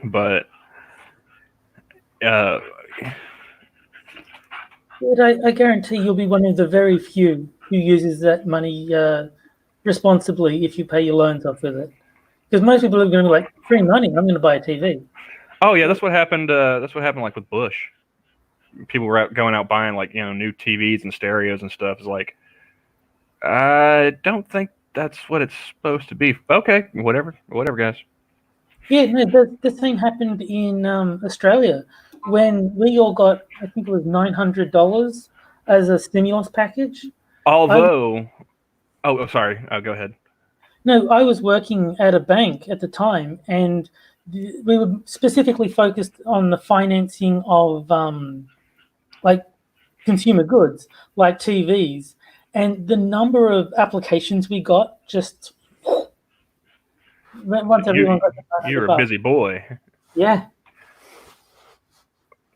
But I guarantee you'll be one of the very few who uses that money responsibly if you pay your loans off with it. Because most people are going to be like, free money, I'm going to buy a TV. oh yeah, that's what happened. That's what happened like with Bush. People were going out buying like new TVs and stereos and stuff. It's like, I don't think that's what it's supposed to be. Okay, whatever, guys. Yeah, no, the same happened in Australia when we all got, I think it was $900 as a stimulus package. Although, sorry, go ahead. No, I was working at a bank at the time, and we were specifically focused on the financing of like consumer goods, like TVs, and the number of applications we got just once everyone got the You're a busy boy. Yeah.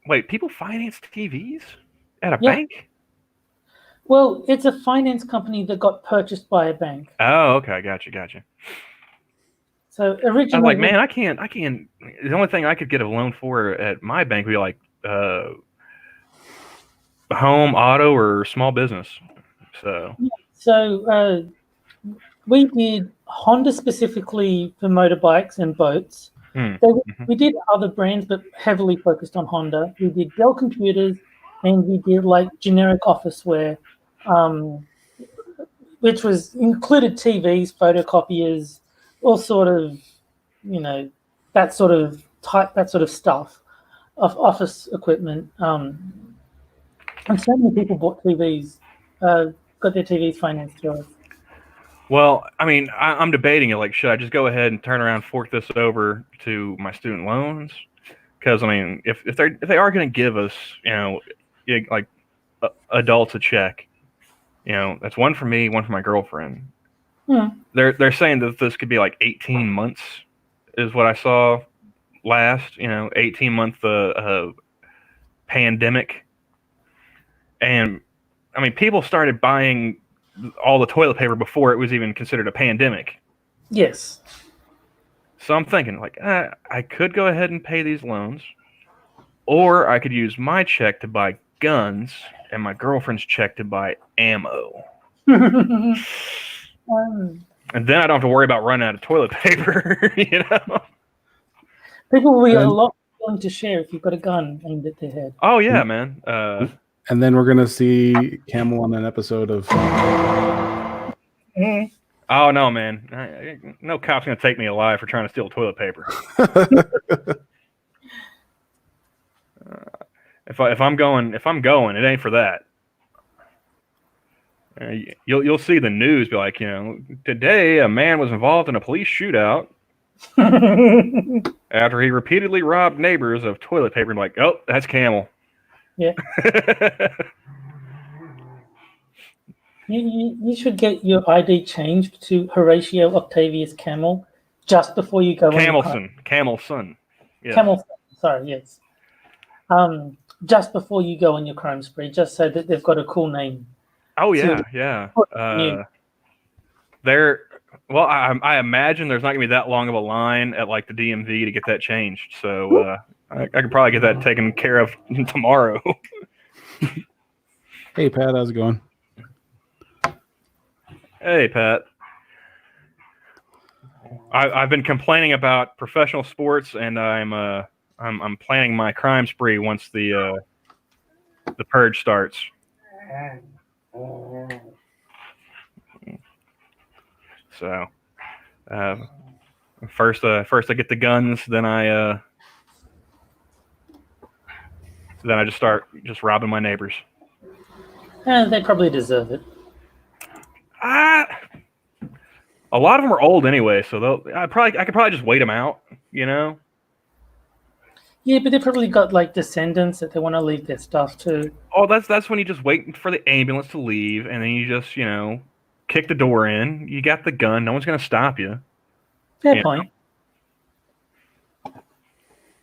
Wait, people finance TVs at a bank? Well, it's a finance company that got purchased by a bank. Oh, okay, gotcha. So originally, I'm like, man, I can't. The only thing I could get a loan for at my bank would be like home, auto, or small business. So we did Honda specifically for motorbikes and boats. We did other brands, but heavily focused on Honda. We did Dell computers, and we did like generic officeware, which was included TVs, photocopiers, all sort of, that sort of type, that sort of stuff, of office equipment. And so many people bought TVs, got their TVs financed through us. Well, I mean, I'm debating it. Like, should I just go ahead and turn around, fork this over to my student loans? Because I mean, if they are going to give us, like adults a check. That's one for me, one for my girlfriend. Hmm. They're saying that this could be like 18 months, is what I saw last. 18-month pandemic, and I mean, people started buying all the toilet paper before it was even considered a pandemic. Yes. So I'm thinking, like, I could go ahead and pay these loans, or I could use my check to buy guns and my girlfriend's check to buy ammo. And then I don't have to worry about running out of toilet paper, People will be a And- lot willing to share if you've got a gun aimed at their head. Oh, yeah, man. And then we're gonna see Camel on an episode of. Oh, no, man. No cop's going to take me alive for trying to steal toilet paper. If I'm going, it ain't for that. You'll see the news be like, today a man was involved in a police shootout after he repeatedly robbed neighbors of toilet paper. Like, oh, that's Camel. Yeah. You should get your ID changed to Horatio Octavius Camel just before you go. Camelson. Yeah. Camel. Sorry, yes. Just before you go on your crime spree, just so that they've got a cool name. Oh yeah, yeah. Well, I imagine there's not gonna be that long of a line at like the DMV to get that changed. So I could probably get that taken care of tomorrow. Hey Pat, how's it going? Hey Pat. I've been complaining about professional sports, and I'm planning my crime spree once the purge starts. So, first I get the guns, then I just start robbing my neighbors. They probably deserve it. A lot of them are old anyway, so I could probably just wait them out, Yeah, but they probably got like descendants that they want to leave their stuff to. Oh, that's when you just wait for the ambulance to leave, and then you just kick the door in. You got the gun. No one's gonna stop you. Fair point.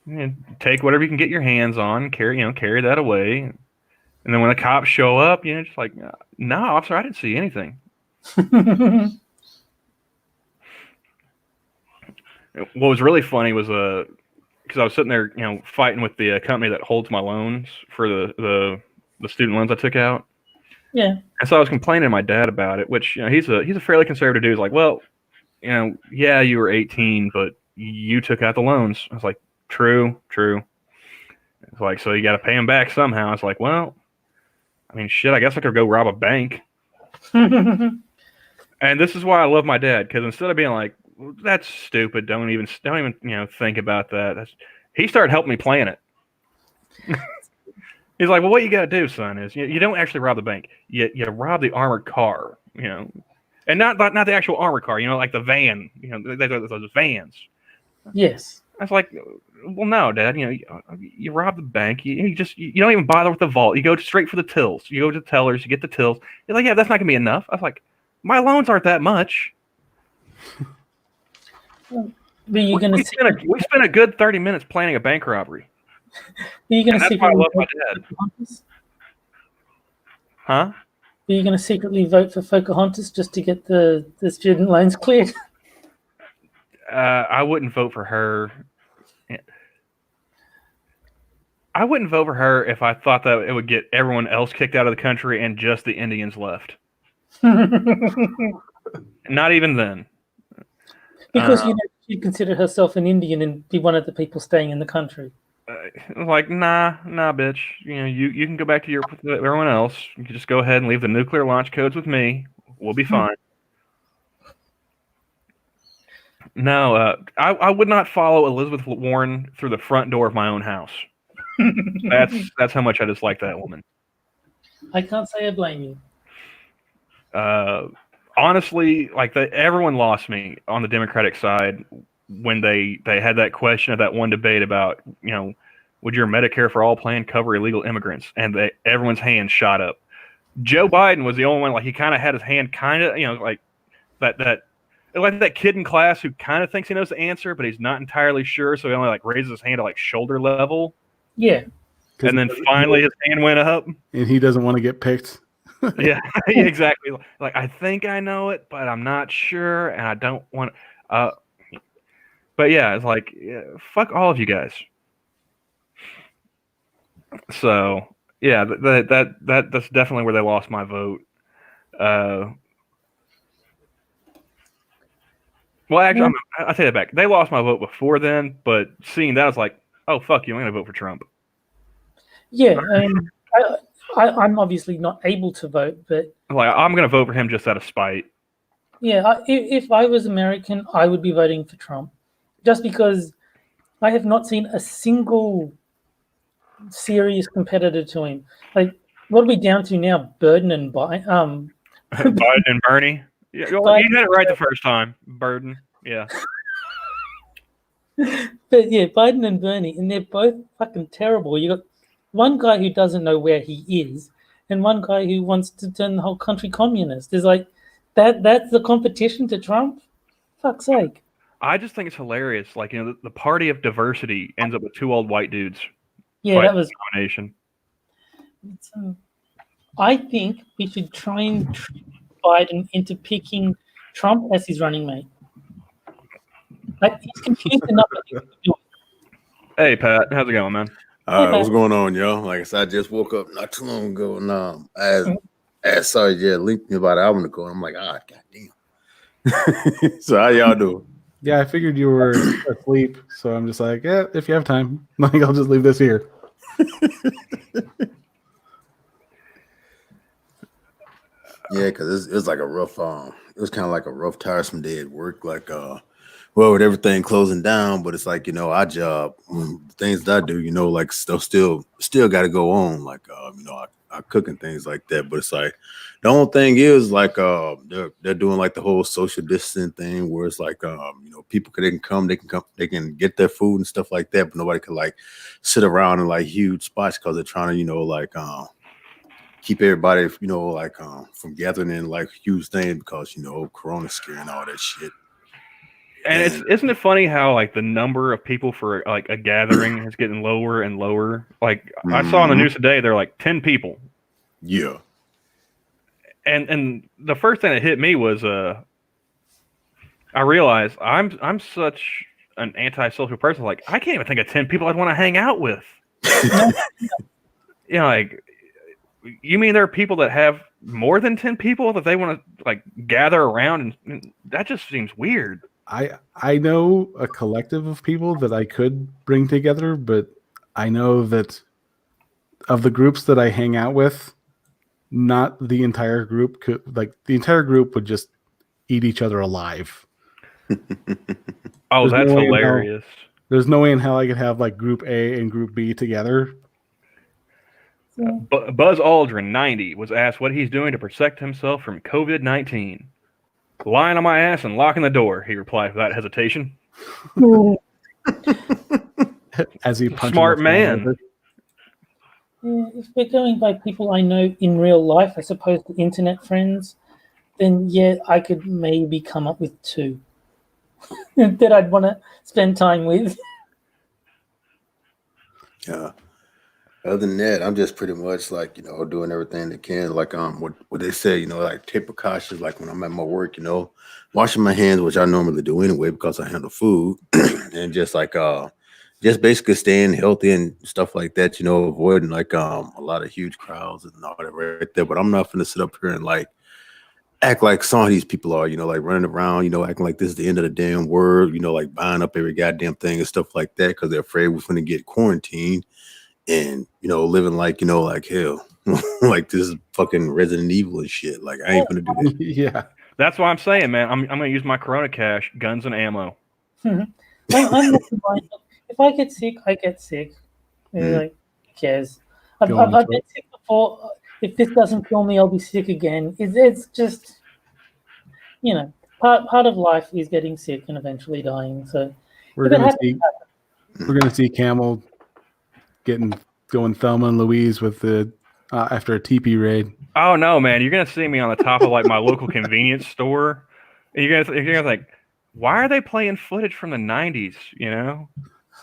And take whatever you can get your hands on. Carry that away, and then when the cops show up, just like, no, officer, I didn't see anything. What was really funny was because I was sitting there, fighting with the company that holds my loans for the student loans I took out. Yeah. And so I was complaining to my dad about it, which he's a fairly conservative dude. He's like, well, yeah, you were 18, but you took out the loans. I was like, true. It's like, so you got to pay them back somehow. It's like, well, I mean, shit, I guess I could go rob a bank. And this is why I love my dad, because instead of being like, that's stupid, don't even think about that, he started helping me plan it. He's like, well, what you got to do, son, is you don't actually rob the bank. You rob the armored car, and not the actual armored car, like the van, those vans. Yes. I was like, well, no, Dad, you rob the bank. You don't even bother with the vault. You go straight for the tills. You go to the tellers. You get the tills. You're like, yeah, that's not gonna be enough. I was like, my loans aren't that much. But you're gonna we spent a good 30 minutes planning a bank robbery. Are you gonna That's why I love my dad. Huh? Are you going to secretly vote for Pocahontas just to get the student loans cleared? I wouldn't vote for her. I wouldn't vote for her if I thought that it would get everyone else kicked out of the country and just the Indians left. Not even then. Because she'd consider herself an Indian and be one of the people staying in the country. Like, nah, bitch. You can go back to Europe with everyone else. You can just go ahead and leave the nuclear launch codes with me. We'll be fine. No, I would not follow Elizabeth Warren through the front door of my own house. That's how much I dislike that woman. I can't say I blame you. Honestly, like everyone lost me on the Democratic side when they had that question of that one debate about would your Medicare for All plan cover illegal immigrants? And everyone's hand shot up. Joe Biden was the only one, like, he kind of had his hand kind of, like that kid in class who kind of thinks he knows the answer, but he's not entirely sure, so he only like raises his hand to like shoulder level. Yeah. And then finally his hand went up. And he doesn't want to get picked. Yeah, exactly. Like, I think I know it, but I'm not sure, and I don't want but yeah, it's like, fuck all of you guys. So yeah, that's definitely where they lost my vote. Well, actually, I take that back. They lost my vote before then, but seeing that, I was like, oh, fuck you, I'm going to vote for Trump. Yeah, I'm obviously not able to vote, but like, I'm going to vote for him just out of spite. Yeah, if I was American, I would be voting for Trump, just because I have not seen a single serious competitor to him. Like, what are we down to now? Burden and Biden and Bernie. Yeah, you had it right the first time. Burden, yeah. But yeah, Biden and Bernie, and they're both fucking terrible. You got one guy who doesn't know where he is, and one guy who wants to turn the whole country communist. There's like that's the competition to Trump. Fuck's sake. I just think it's hilarious. Like, the party of diversity ends up with two old white dudes. Yeah, that was nomination. I think we should try and trick Biden into picking Trump as his running mate. Like, he's confused enough to do it. Hey, Pat, how's it going, man? What's going on, yo? Like I said, I just woke up not too long ago, and I saw you linked me about an hour ago, and I'm like, goddamn. So how y'all doing? Yeah, I figured you were asleep, so I'm just like, yeah, if you have time, like, I'll just leave this here. Yeah, because it was like a rough, it was kind of like a rough, tiresome day at work. Like, well, with everything closing down, but it's like, our job, things that I do, like stuff still got to go on. Like, I cook and things like that. But it's like, the only thing is like, they're doing like the whole social distancing thing where it's like, people they can get their food and stuff like that, but nobody can like sit around in like huge spots because they're trying to, like, keep everybody, from gathering in like huge things because, Corona scare and all that shit. And isn't it funny how like the number of people for like a gathering is getting lower and lower? Like, I saw on the news today, they're like 10 people. Yeah. And the first thing that hit me was I realized I'm such an antisocial person. Like, I can't even think of 10 people I'd want to hang out with. Like, you mean there are people that have more than 10 people that they want to like gather around, and that just seems weird. I know a collective of people that I could bring together, but I know that of the groups that I hang out with, not the entire group could, like, the entire group would just eat each other alive. Oh, that's hilarious. There's no way in hell I could have like group A and group B together. Buzz Aldrin, 90, was asked what he's doing to protect himself from COVID-19. Lying on my ass and locking the door, he replied without hesitation. As he punched smart man. Yeah, if we're going by people I know in real life as opposed to internet friends, then yeah, I could maybe come up with 2 that I'd want to spend time with. Yeah. Other than that, I'm just pretty much like, doing everything they can. Like, what they say, like take precautions, like when I'm at my work, washing my hands, which I normally do anyway because I handle food, and just like, just basically staying healthy and stuff like that, avoiding like a lot of huge crowds and all that right there. But I'm not going to sit up here and like act like some of these people are, like running around, acting like this is the end of the damn world, like buying up every goddamn thing and stuff like that because they're afraid we're going to get quarantined. And living like like hell, like this is fucking Resident Evil and shit. Like, I ain't gonna do that. Yeah, that's what I'm saying, man. I'm gonna use my Corona cash, guns and ammo. I'm if I get sick, I get sick. Like, who cares? I've been sick before. If this doesn't kill me, I'll be sick again. It's just, part of life is getting sick and eventually dying. So we're gonna see Camel going Thelma and Louise with the after a teepee raid. Oh no, man! You're gonna see me on the top of like my local convenience store, and you're gonna think, why are they playing footage from the '90s? You know,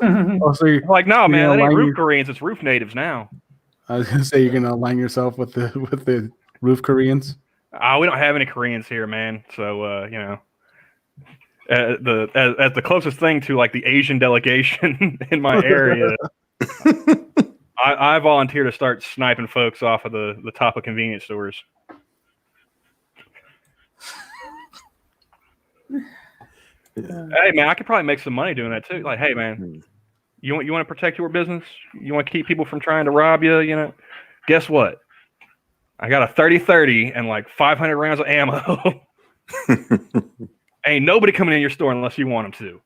Oh, so you're like no, man, gonna that ain't line roof your- Koreans; it's roof natives now. I was gonna say you're gonna align yourself with the roof Koreans. We don't have any Koreans here, man. So you know, as the closest thing to like the Asian delegation in my area, I volunteer to start sniping folks off of the top of convenience stores. Hey man, I could probably make some money doing that too. Like, hey man, you want to protect your business? You want to keep people from trying to rob you? You know, guess what? I got a 30-30 and like 500 rounds of ammo. Ain't nobody coming in your store unless you want them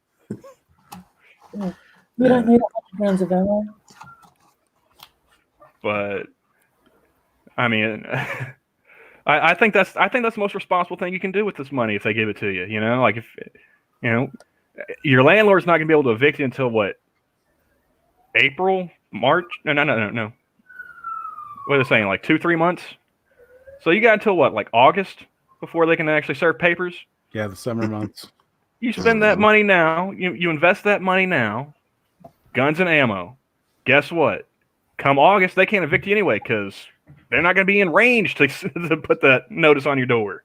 to. We don't need 100 rounds of ammo. But I mean, I think that's the most responsible thing you can do with this money if they give it to you. You know, like if you know your landlord's not going to be able to evict you until what? April, March? No. What are they saying? Like 2-3 months? So you got until what? Like August before they can actually serve papers? Yeah, the summer months. You spend that money now. You invest that money now. Guns and ammo. Guess what? Come August, they can't evict you anyway because they're not going to be in range to put that notice on your door.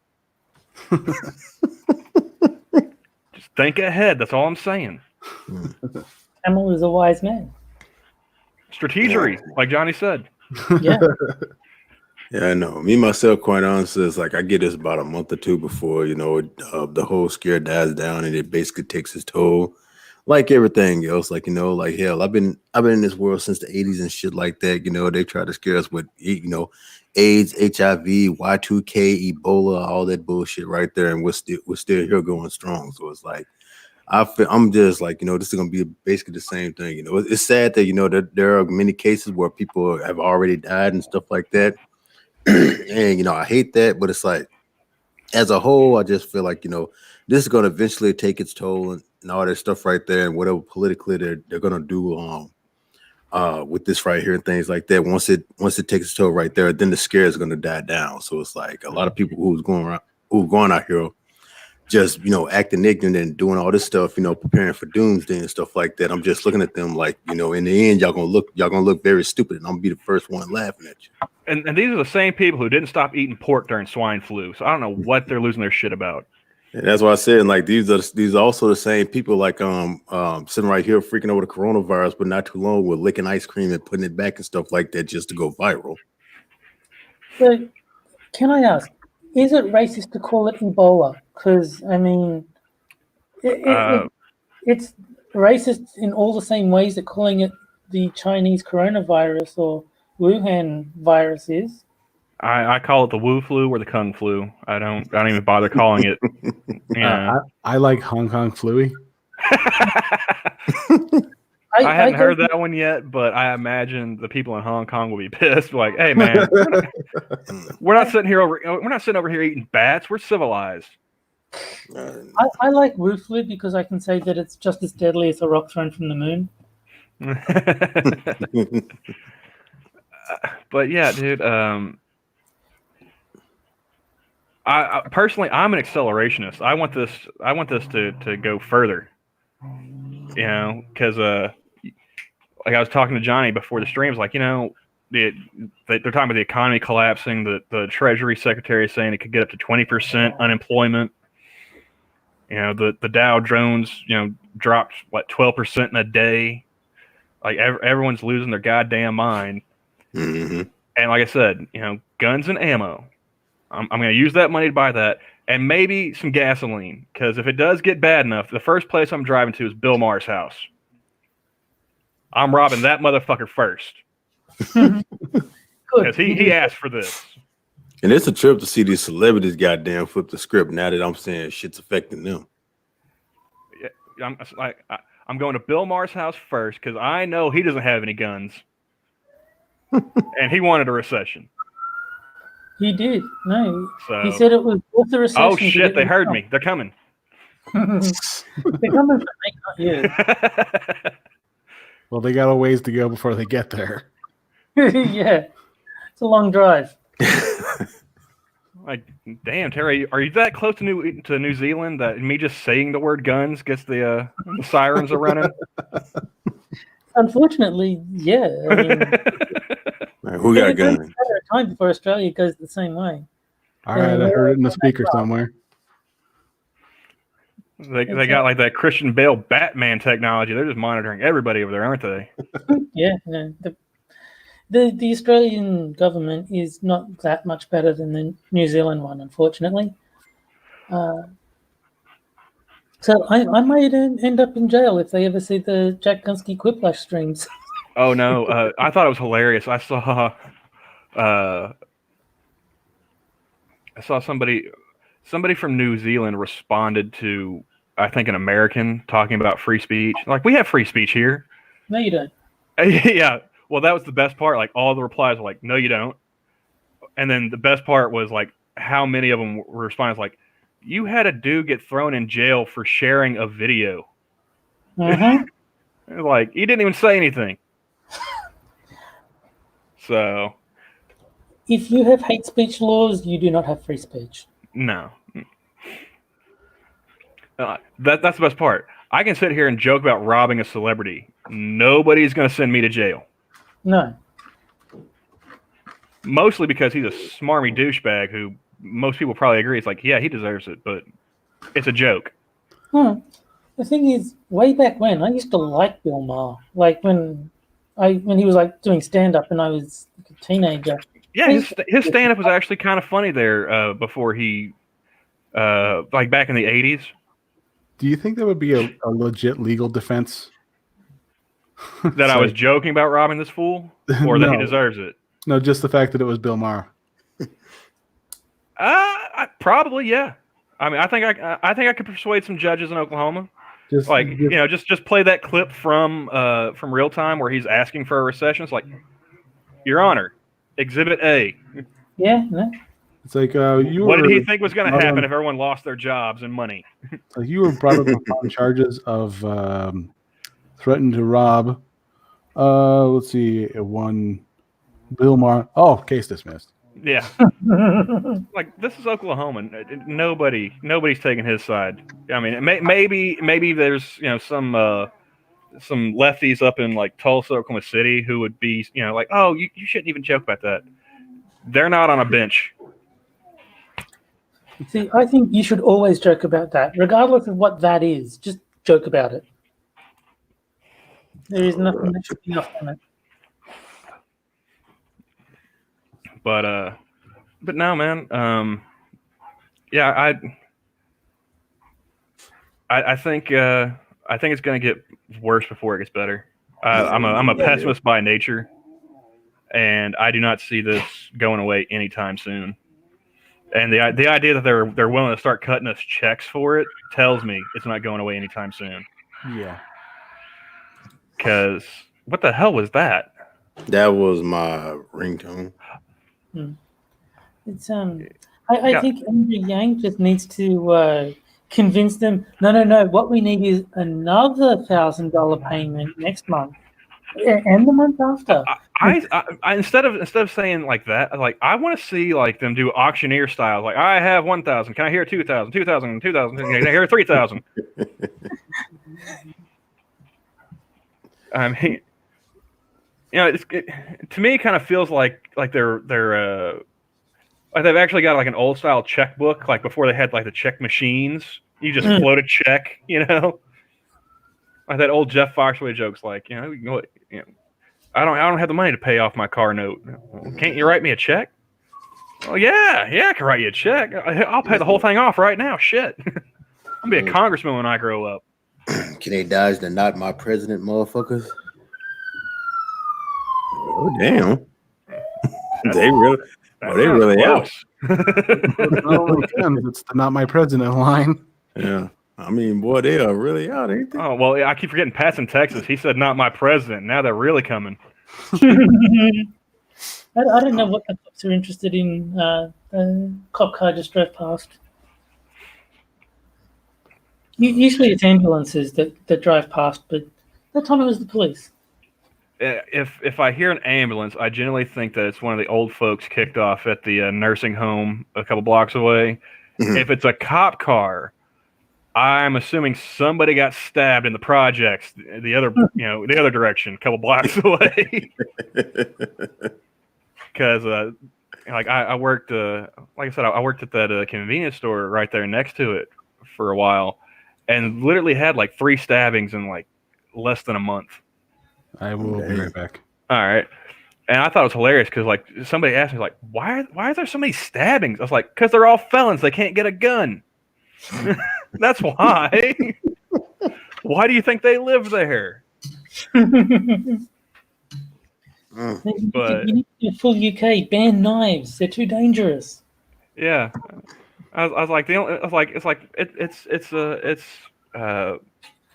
Just think ahead. That's all I'm saying. Hamill is a wise man. Strategery, like Johnny said. Yeah. Yeah, I know. Me myself, quite honestly, it's like I get this about a month or two before the whole scare dies down, and it basically takes its toll. Like everything else, like like hell, I've been in this world since the '80s and shit like that. They try to scare us with AIDS, HIV, Y2K, Ebola, all that bullshit right there, and we're still here going strong. So it's like I'm just like this is gonna be basically the same thing. It's sad that that there are many cases where people have already died and stuff like that. And I hate that, but it's like as a whole, I just feel like this is going to eventually take its toll and all that stuff right there, and whatever politically they're going to do with this right here and things like that. Once it takes its toll right there, then the scare is going to die down. So it's like a lot of people who's going out here just acting ignorant and doing all this stuff, preparing for doomsday and stuff like that. I'm just looking at them like in the end y'all gonna look very stupid, and I'm gonna be the first one laughing at you. And these are the same people who didn't stop eating pork during swine flu. So I don't know what they're losing their shit about. And that's why I said, like, these are also the same people like sitting right here freaking over the coronavirus, but not too long with licking ice cream and putting it back and stuff like that just to go viral. So, can I ask, is it racist to call it Ebola? Because I mean, it's racist in all the same ways that calling it the Chinese coronavirus or Wuhan virus is. I call it the Wu flu or the Kung flu. I don't even bother calling it. I like Hong Kong Fluey. I haven't heard that one yet, but I imagine the people in Hong Kong will be pissed. Like, hey man, we're not sitting over here eating bats. We're civilized. I like Wu flu because I can say that it's just as deadly as a rock thrown from the moon. But yeah, dude. I personally, I'm an accelerationist. I want this to go further. Because like I was talking to Johnny before the streams, like they're talking about the economy collapsing. The Treasury Secretary is saying it could get up to 20% unemployment. The Dow Jones dropped 12% in a day. Like everyone's losing their goddamn mind. Mm-hmm. And like I said, guns and ammo. I'm going to use that money to buy that, and maybe some gasoline. Because if it does get bad enough, the first place I'm driving to is Bill Maher's house. I'm robbing that motherfucker first. Because he asked for this. And it's a trip to see these celebrities goddamn flip the script now that I'm saying shit's affecting them. Yeah, I'm going to Bill Maher's house first because I know he doesn't have any guns. And he wanted a recession. He did. No, So, he said it was worth the recession. oh shit! They heard me. They're coming. They're coming for me, not you. Well, they got a ways to go before they get there. Yeah, it's a long drive. Like, damn, Terry, are you that close to New Zealand that me just saying the word guns gets the sirens are running? Unfortunately, yeah. I mean, Like, who got it's only a guns? matter of time before Australia goes the same way. All right, I heard it in the speaker somewhere. They got like that Christian Bale Batman technology. They're just monitoring everybody over there, aren't they? Yeah, no. The Australian government is not that much better than the New Zealand one, unfortunately. So I might end up in jail if they ever see the Jack Gunsky Quiplash streams. Oh no, I thought it was hilarious. I saw somebody from New Zealand responded to, I think, an American talking about free speech. Like, we have free speech here. No, you don't. Yeah. Well, that was the best part. Like, all the replies were like, "No, you don't." And then the best part was like how many of them were responding like, "You had a dude get thrown in jail for sharing a video." Like, he didn't even say anything. So, If you have hate speech laws, you do not have free speech. no. That's the best part. I can sit here and joke about robbing a celebrity. Nobody's going to send me to jail. No. Mostly because he's a smarmy douchebag who most people probably agree. It's like, yeah, he deserves it, but it's a joke. The thing is, way back when, I used to like Bill Maher. Like when he was like doing stand up and I was like a teenager. Yeah, his stand up was actually kind of funny there before he, like back in the 80s. Do you think that would be a legit legal defense? That I was joking about robbing this fool, or that he deserves it? No, just the fact that it was Bill Maher. Probably, yeah. I mean, I think I could persuade some judges in Oklahoma. Just play that clip from real time where he's asking for a recession. It's like, Your Honor, Exhibit A. Yeah, no. It's like what did he think was going to happen if everyone lost their jobs and money? Like you were brought up on charges of threatening to rob. Let's see, Bill Maher. Oh, case dismissed. Yeah. Like, this is Oklahoma. Nobody's taking his side. I mean, maybe there's some lefties up in like Tulsa, Oklahoma City who would be like, oh, you shouldn't even joke about that. They're not on a bench. See, I think you should always joke about that, regardless of what that is. Just joke about it. There is nothing that should be off on it. But no, man. Yeah, I think it's gonna get worse before it gets better. I'm a pessimist by nature, and I do not see this going away anytime soon. And the idea that they're willing to start cutting us checks for it tells me it's not going away anytime soon. Yeah. Because what the hell was that? That was my ringtone. It's I think Andrew Yang just needs to convince them. No. What we need is another $1,000 payment next month and the month after. I instead of saying like that, like I want to see like them do auctioneer style. Like, I have 1,000. Can I hear 2,000? 2,000. 2,000. Can I hear 3,000? I mean, to me, it kind of feels like they're like they've actually got like an old style checkbook, like before they had like the check machines. You just float a check, like that old Jeff Foxworthy jokes, like I don't have the money to pay off my car note. Can't you write me a check? Oh yeah, I can write you a check. I'll pay the whole thing off right now. Shit, I'll be a congressman when I grow up. Can they dodge the "not my president" motherfuckers? Oh damn! They really out. It's the "not my president" line. Yeah, I mean, boy, they are really out, ain't they? Oh well, I keep forgetting Pat's in Texas. He said, "Not my president." Now they're really coming. I don't know what the cops are interested in. The cop car just drove past. Usually it's ambulances that drive past, but that time it was the police. if I hear an ambulance, I generally think that it's one of the old folks kicked off at the nursing home a couple blocks away. Mhm. If it's a cop car, I'm assuming somebody got stabbed in the projects, the other direction, a couple blocks away. Because like I worked, like I said, I worked at that convenience store right there next to it for a while, and literally had like 3 stabbings in like less than a month. I will be Dang. right back. All right. And I thought it was hilarious because like somebody asked me like, why are there so many stabbings? I was like, because they're all felons. They can't get a gun. That's why. Why do you think they live there? But you need to do a full UK ban knives. They're too dangerous. yeah, I was like it's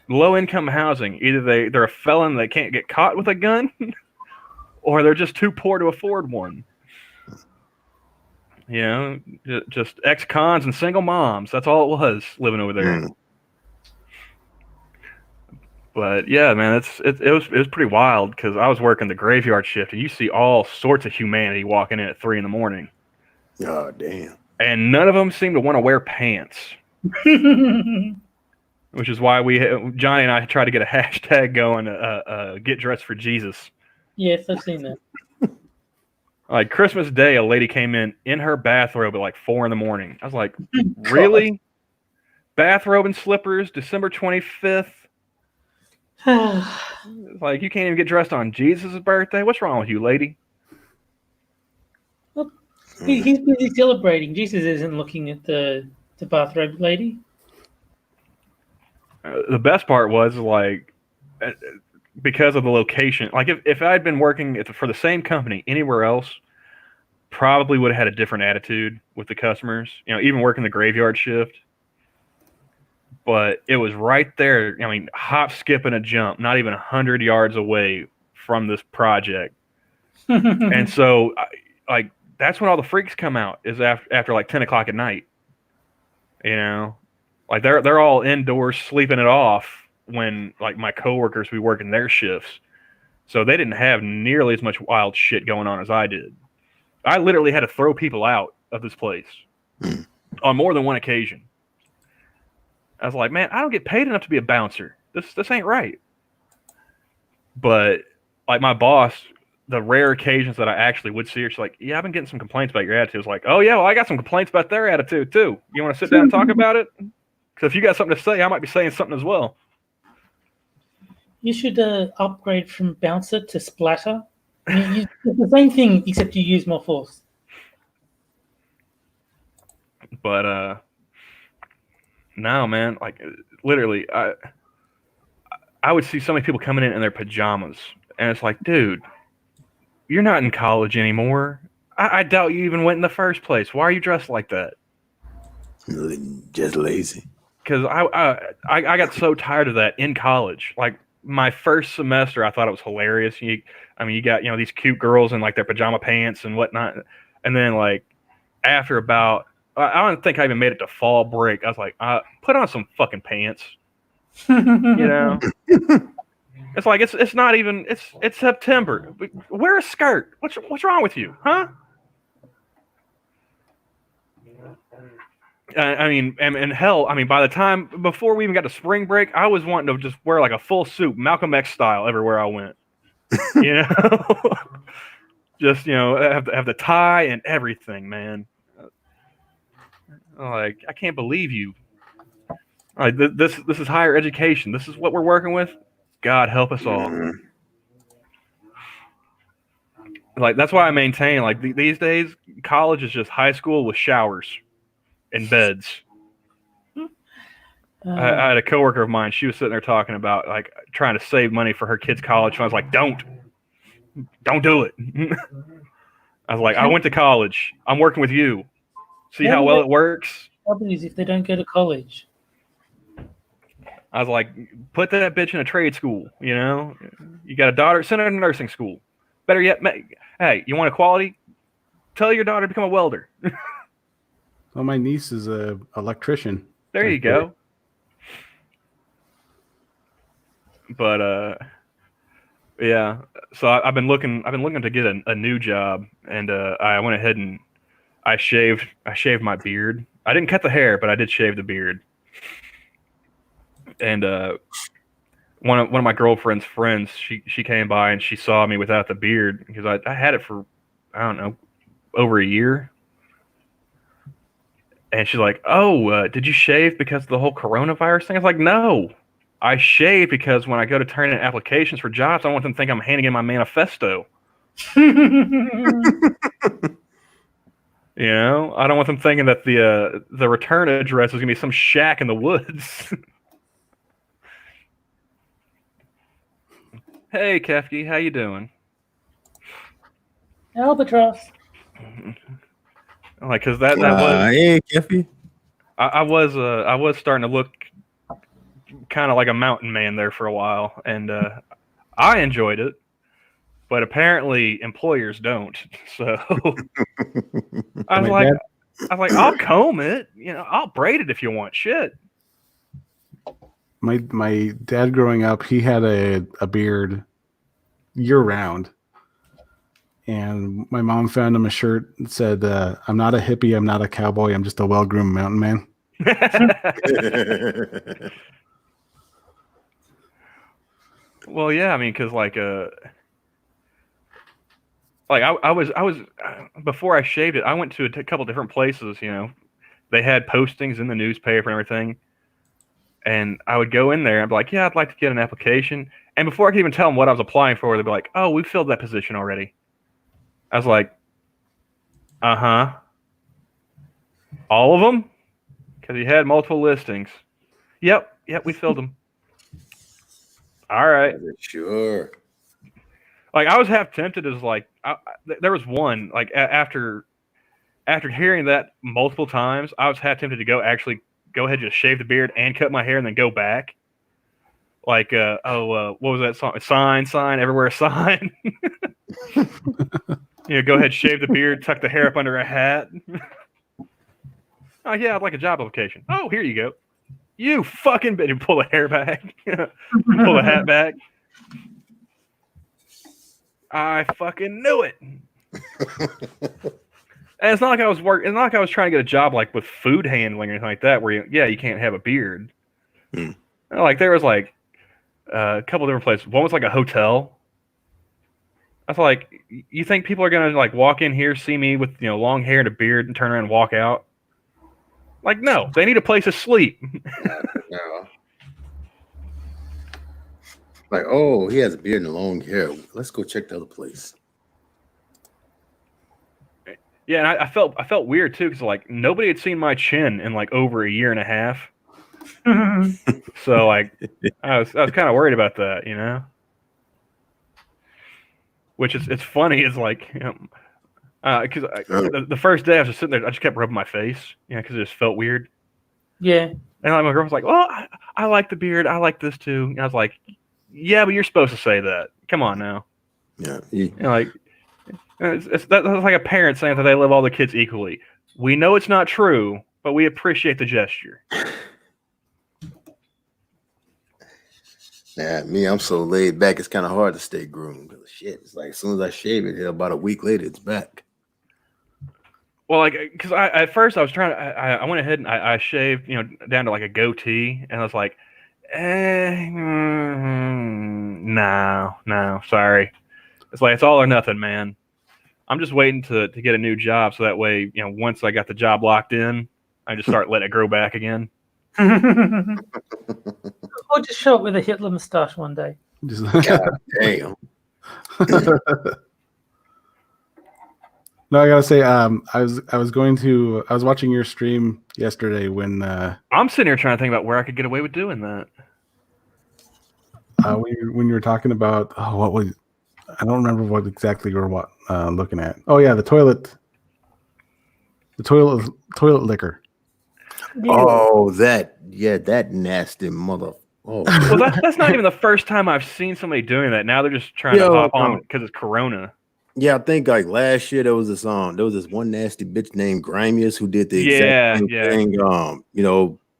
low income housing. Either they're a felon, they can't get caught with a gun, or they're just too poor to afford one. You know, just ex-cons and single moms. That's all it was living over there. Mm. But yeah, man, it was pretty wild because I was working the graveyard shift, and you see all sorts of humanity walking in at 3 a.m, Oh, damn. and none of them seem to want to wear pants. Which is why Johnny and I tried to get a hashtag going, get dressed for Jesus. Yes, I've seen that. Like Christmas Day, a lady came in her bathrobe at like 4 a.m. I was like, really? Bathrobe and slippers, December 25th? Like, you can't even get dressed on Jesus' birthday? What's wrong with you, lady? He's busy celebrating. Jesus isn't looking at the bathrobe lady. The best part was like, because of the location. Like if I had been working for the same company anywhere else, probably would have had a different attitude with the customers. You know, even working the graveyard shift. But it was right there. I mean, hop, skip, and a jump, not even 100 yards away from this project. And so, like, that's when all the freaks come out. Is after like 10 o'clock at night. You know, like they're all indoors sleeping it off when like my coworkers be working their shifts. So they didn't have nearly as much wild shit going on as I did. I literally had to throw people out of this place on more than one occasion. I was like, man, I don't get paid enough to be a bouncer. This ain't right. But like my boss, the rare occasions that I actually would see her, she's like, yeah, I've been getting some complaints about your attitude. I was like, oh yeah, well I got some complaints about their attitude too. You want to sit down and talk about it? Because if you got something to say, I might be saying something as well. You should upgrade from bouncer to splatter. It's the same thing, except you use more force. But no, man, like literally, I would see so many people coming in their pajamas, and it's like, dude, you're not in college anymore. I doubt you even went in the first place. Why are you dressed like that? Just lazy. Because I got so tired of that in college. Like my first semester, I thought it was hilarious. You got these cute girls in like their pajama pants and whatnot, and then like after about, I don't think I even made it to fall break. I was like, put on some fucking pants. You know, it's like it's not even it's September. Wear a skirt. What's wrong with you, huh? I mean, and hell, I mean, by the time before we even got to spring break, I was wanting to just wear like a full suit, Malcolm X style, everywhere I went. You know, just have the tie and everything, man. Like, I can't believe you. Like this is higher education. This is what we're working with. God help us all. Mhm. Like that's why I maintain like these days, college is just high school with showers and beds. I had a coworker of mine. She was sitting there talking about like trying to save money for her kid's college. And I was like, don't do it. I was like, I went to college. I'm working with you. See how well it works? Problems if they don't go to college. I was like, put that bitch in a trade school. You know, you got a daughter, send her to nursing school. Better yet, hey, you want equality? Tell your daughter to become a welder. Well, my niece is a electrician. There you go. But Yeah. So I've been looking. I've been looking to get a new job, and I went ahead and I shaved my beard. I didn't cut the hair, but I did shave the beard. And one of my girlfriend's friends, she came by and she saw me without the beard because I had it for I don't know over a year. And she's like, "Oh, did you shave because of the whole coronavirus thing?" I was like, "No, I shave because when I go to turn in applications for jobs, I want them to think I'm handing in my manifesto. You know, I don't want them thinking that the return address is gonna be some shack in the woods." Hey, Kefki, how you doing? Albatross. Like, cause that was Hey, Keffy. I was starting to look kind of like a mountain man there for a while, and I enjoyed it, but apparently employers don't. So I was My like, dad, I'll comb it, you know, I'll braid it if you want. Shit. my dad growing up, he had a beard year round. And my mom found him a shirt that said, "I'm not a hippie, I'm not a cowboy, I'm just a well-groomed mountain man." Well, yeah, I mean, cause like I was before I shaved it, I went to a couple different places. You know, they had postings in the newspaper and everything, and I would go in there and I'd be like, "Yeah, I'd like to get an application." And before I could even tell them what I was applying for, they'd be like, "Oh, we filled that position already." I was like, "Uh-huh, all of them?" Because he had multiple listings. Yep, we filled them. All right. Sure. Like I was half tempted as like there was one like after hearing that multiple times, I was half tempted to go go ahead and just shave the beard and cut my hair and then go back. Like what was that song? Sign everywhere, sign. You know, go ahead, shave the beard, tuck the hair up under a hat. Oh yeah, I'd like a job application. Oh, here you go. You fucking bitch! And pull the hair back, pull the hat back. I fucking knew it. And it's not like I was It's not like I was trying to get a job like with food handling or anything like that, where you can't have a beard. Like there was like a couple different places. One was like a hotel. I was like, you think people are gonna like walk in here, see me with long hair and a beard, and turn around and walk out? Like, no, they need a place to sleep. No. Like, oh, he has a beard and long hair. Let's go check the other place. Yeah, and I felt weird too because like nobody had seen my chin in like over a year and a half. So like I was kind of worried about that, you know. Which it's funny is like because the first day I was just sitting there, I just kept rubbing my face, because it just felt weird. Yeah. And like, my girl was like, "Well, I like the beard. I like this too." And I was like, "Yeah, but you're supposed to say that. Come on now." Yeah. Like that's like a parent saying that they love all the kids equally. We know it's not true, but we appreciate the gesture. Yeah, me, I'm so laid back. It's kind of hard to stay groomed. Shit, it's like as soon as I shave it, about a week later, it's back. Well, like, because at first I was trying to, I went ahead and I shaved, down to like a goatee, and I was like, no, sorry. It's like it's all or nothing, man. I'm just waiting to get a new job, so that way, once I got the job locked in, I just start letting it grow back again. Or just show up with a Hitler mustache one day. God damn. No, I gotta say, I was watching your stream yesterday when I'm sitting here trying to think about where I could get away with doing that. when you were talking about I don't remember what exactly you were looking at. Oh yeah, the toilet liquor. Oh, that nasty mother. Oh, well, that's not even the first time I've seen somebody doing that. Now they're just trying to hop on because it's Corona. Yeah, I think like last year there was this one nasty bitch named Grimius who did the exact same thing.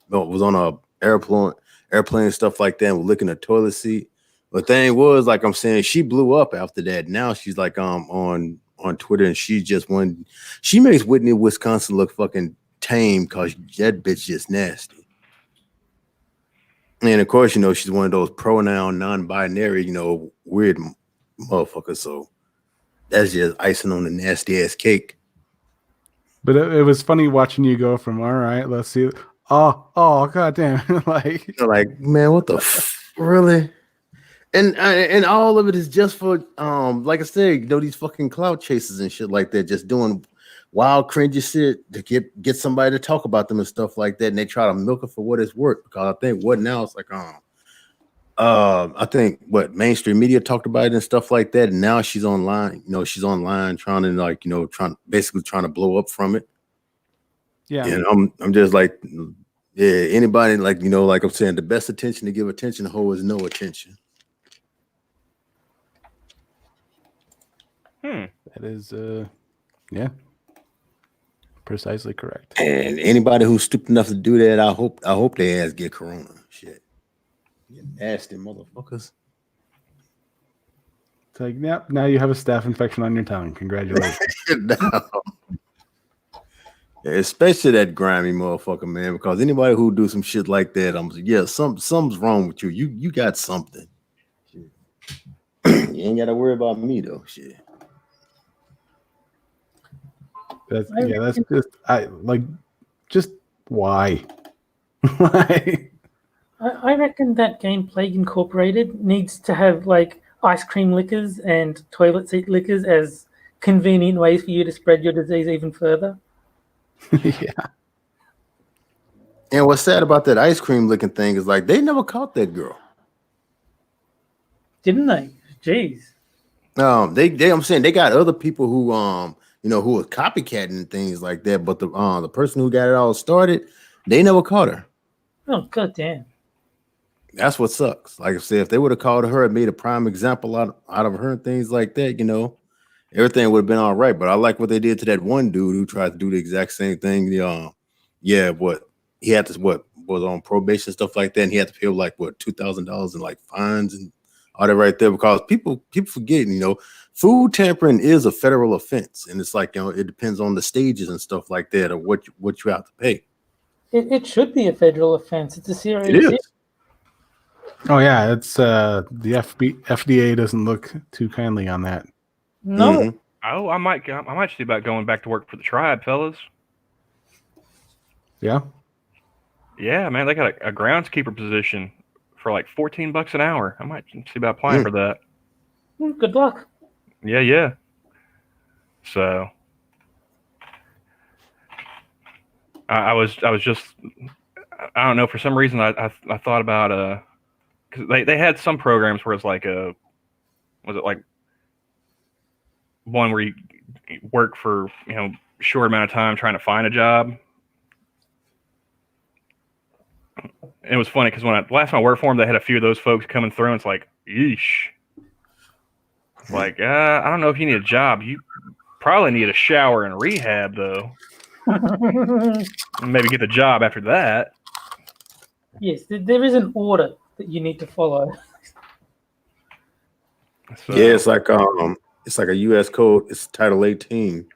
Was on a airplane and stuff like that, and was licking a toilet seat. The thing was, like I'm saying, she blew up after that. Now she's like on Twitter, and she just won. She makes Whitney, Wisconsin look fucking tame because that bitch just nasty. And of course, you know, she's one of those pronoun non-binary, you know, weird motherfuckers. So that's just icing on the nasty ass cake. But it was funny watching you go from all right, let's see. Oh, goddamn! Like, You're like, man, what the really? And all of it is just for like I said, you know, these fucking clout chasers and shit like that, just doing wild cringy shit to get somebody to talk about them and stuff like that, and they try to milk it for what it's worth. Because I think what now it's like I think what mainstream media talked about it and stuff like that, and now she's online. You know, she's online trying to like, you know, trying to blow up from it. yeah. And I'm just like, yeah, anybody like, you know, like I'm saying, the best attention to give attention to is no attention. That is, yeah, precisely correct. And anybody who's stupid enough to do that, I hope they ass get corona. Shit, you nasty motherfuckers. It's like, yep, now you have a staph infection on your tongue. Congratulations. No. Yeah, especially that grimy motherfucker, man. Because anybody who do some shit like that, I'm like, yeah, something's wrong with you. You got something. Shit. You ain't got to worry about me though. Shit. That's just why? Why? I reckon that Game Plague Incorporated needs to have like ice cream liquors and toilet seat liquors as convenient ways for you to spread your disease even further. Yeah. And what's sad about that ice cream licking thing is like they never caught that girl. Didn't they? Jeez. I'm saying they got other people who you know, who was copycatting and things like that, but the person who got it all started, they never caught her. Oh, goddamn. That's what sucks. Like I said, if they would have called her and made a prime example out of her and things like that, you know, everything would have been all right. But I like what they did to that one dude who tried to do the exact same thing. What he had to was on probation, stuff like that, and he had to pay like $2,000 in like fines and all that right there, because people forget, you know, food tampering is a federal offense, and it's like, you know, it depends on the stages and stuff like that of what you have to pay. It should be a federal offense. It's a serious It is. issue. Oh yeah, it's the FDA doesn't look too kindly on that. No. Mhm. Oh, I might see about going back to work for the tribe, fellas. Yeah. Yeah, man, they got a groundskeeper position for like $14 an hour. I might see about applying for that. Good luck. Yeah. So I was just, I don't know, for some reason I thought about because they had some programs where it's like was it like one where you work for, you know, short amount of time trying to find a job. And it was funny because last time I worked for them, they had a few of those folks coming through, and it's like, yeesh. Like, I don't know if you need a job. You probably need a shower and rehab, though. And maybe get the job after that. Yes, there is an order that you need to follow. So, Yeah, it's like a U.S. code. It's Title 18.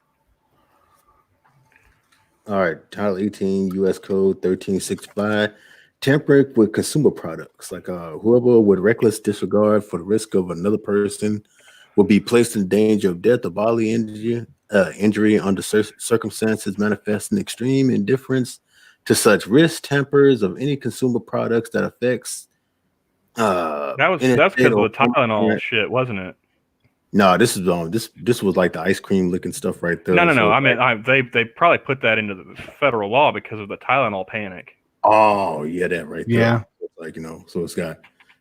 All right, Title 18, U.S. Code 1365. Tampering with consumer products, like whoever with reckless disregard for the risk of another person will be placed in danger of death or bodily injury under circumstances manifesting extreme indifference to such risk. Tampers of any consumer products that affects that's because of the Tylenol shit, wasn't it? No, this is this was like the ice cream licking stuff right there. No. So I mean, they probably put that into the federal law because of the Tylenol panic. Oh yeah, that right there. Yeah. Like, you know, so it's got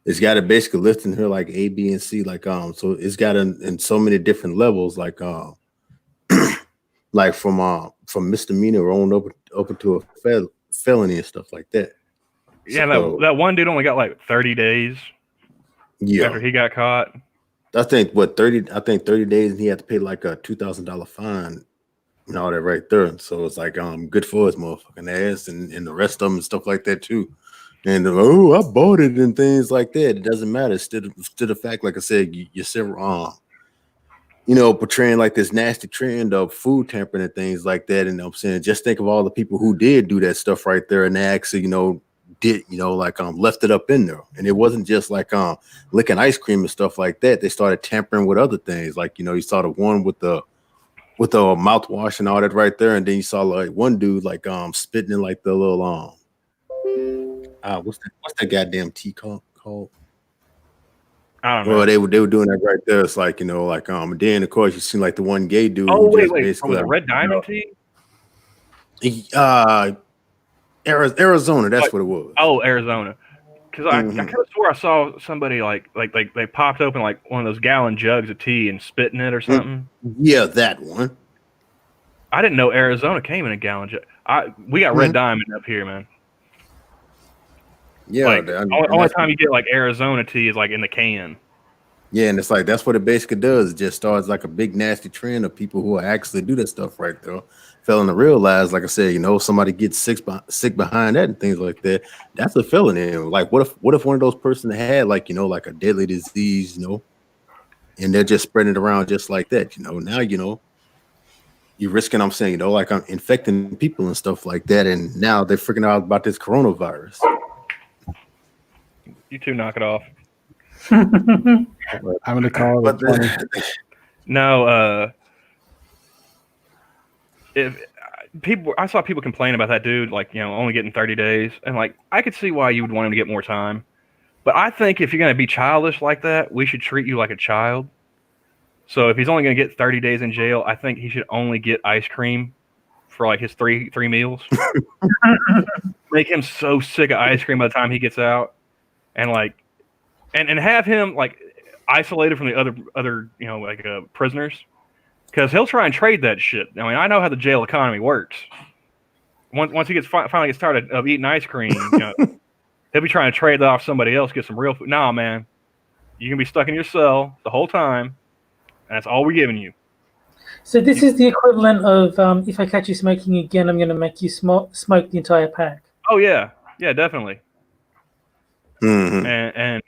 it basically listing here like A, B, and C, like so it's got in so many different levels, like like from misdemeanor on up to a felony and stuff like that. Yeah, So, that one dude only got like 30 days after he got caught. I think 30 days, and he had to pay like a $2,000 fine and all that right there. So it's like good for his motherfucking ass and the rest of them and stuff like that too. And oh, I bought it and things like that. It doesn't matter. Still the fact, like I said, you're still portraying like this nasty trend of food tampering and things like that. And I'm saying, just think of all the people who did do that stuff right there, and they actually, left it up in there. And it wasn't just like licking ice cream and stuff like that. They started tampering with other things, like you saw the one with the mouthwash and all that right there, and then you saw like one dude like spitting in like the little what's that goddamn tea called? I don't know. Well, they were doing that right there. It's like and then of course you see like the one gay dude. Oh who wait, just wait, basically from the Red Diamond tea? Arizona, that's what it was. Oh, Arizona. Because I kind of swore I saw somebody like they popped open like one of those gallon jugs of tea and spit in it or something. Yeah, that one. I didn't know Arizona came in a gallon jug. We got Red Diamond up here, man. Yeah, like, only time you get like Arizona tea is like in the can. Yeah, and it's like that's what it basically does. It just starts like a big nasty trend of people who actually do that stuff right there. Failing to realize, like I said, somebody gets sick behind that and things like that. That's a felony. Like, what if one of those persons had like like a deadly disease, and they're just spreading it around just like that. Now you're risking. I'm saying, like I'm infecting people and stuff like that, and now they're freaking out about this coronavirus. You two knock it off. I'm going to call it. No, if I saw people complain about that dude, like only getting 30 days, and like I could see why you would want him to get more time, but I think if you're going to be childish like that, we should treat you like a child. So if he's only going to get 30 days in jail, I think he should only get ice cream for like his three meals. Make him so sick of ice cream by the time he gets out. And like, and have him like isolated from the other prisoners, because he'll try and trade that shit. I mean, I know how the jail economy works. Once he finally gets tired of eating ice cream, he'll be trying to trade that off somebody else, get some real food. Nah, man, you can be stuck in your cell the whole time, and that's all we're giving you. So this is the equivalent of if I catch you smoking again, I'm going to make you smoke the entire pack. Oh yeah, definitely. Mm-hmm.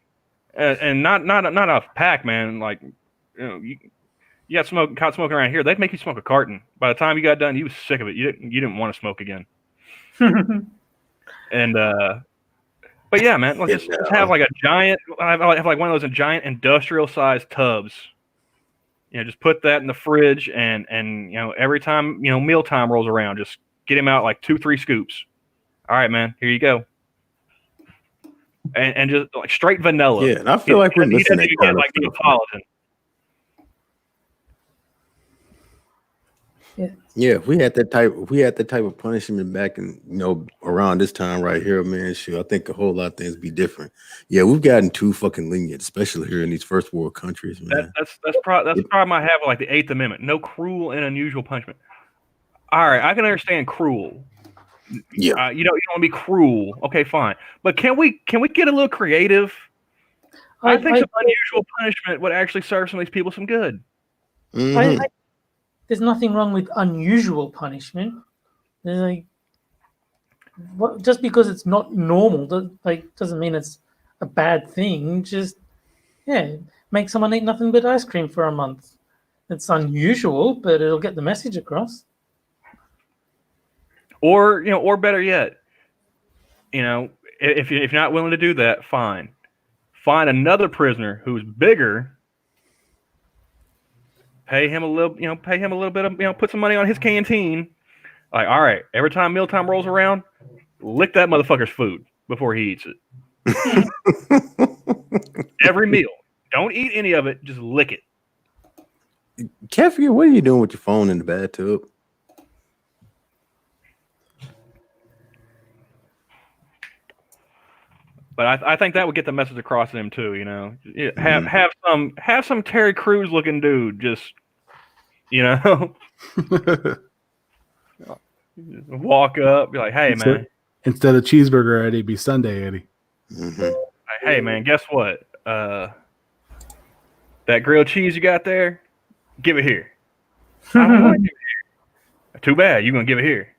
And not off pack, man. Like you got caught smoking around here, they'd make you smoke a carton. By the time you got done, you was sick of it. You didn't want to smoke again. And but yeah, man, like just have like a giant, have like one of those giant industrial sized tubs. Just put that in the fridge, and every time mealtime rolls around, just get him out like 2-3 scoops. All right, man, here you go. And just like straight vanilla. Yeah, and I feel like we're missing that kind of like Neapolitan. Yeah, if we had that type of punishment back in around this time right here, man, sure, I think a whole lot of things be different. Yeah, we've gotten too fucking lenient, especially here in these first world countries, man. That's the problem I have with like the 8th Amendment. No cruel and unusual punishment. All right, I can understand cruel. Yeah, you don't want to be cruel. Okay, fine. But can we get a little creative? I think some unusual punishment would actually serve some of these people some good. Mm-hmm. There's nothing wrong with unusual punishment. There's like, just because it's not normal, doesn't mean it's a bad thing. Just make someone eat nothing but ice cream for a month. It's unusual, but it'll get the message across. Or better yet, if you're not willing to do that, fine. Find another prisoner who's bigger. Pay him a little bit of, put some money on his canteen. Like, all right, every time mealtime rolls around, lick that motherfucker's food before he eats it. Every meal. Don't eat any of it, just lick it. Kathy, what are you doing with your phone in the bathtub? But I think that would get the message across to them too. Have some Terry Crews looking dude just, walk up, be like, hey man. Instead of cheeseburger Eddie, be Sunday Eddie. Mm-hmm. Like, hey man, guess what? That grilled cheese you got there, give it here. I don't want to give it here. Too bad, you're gonna give it here.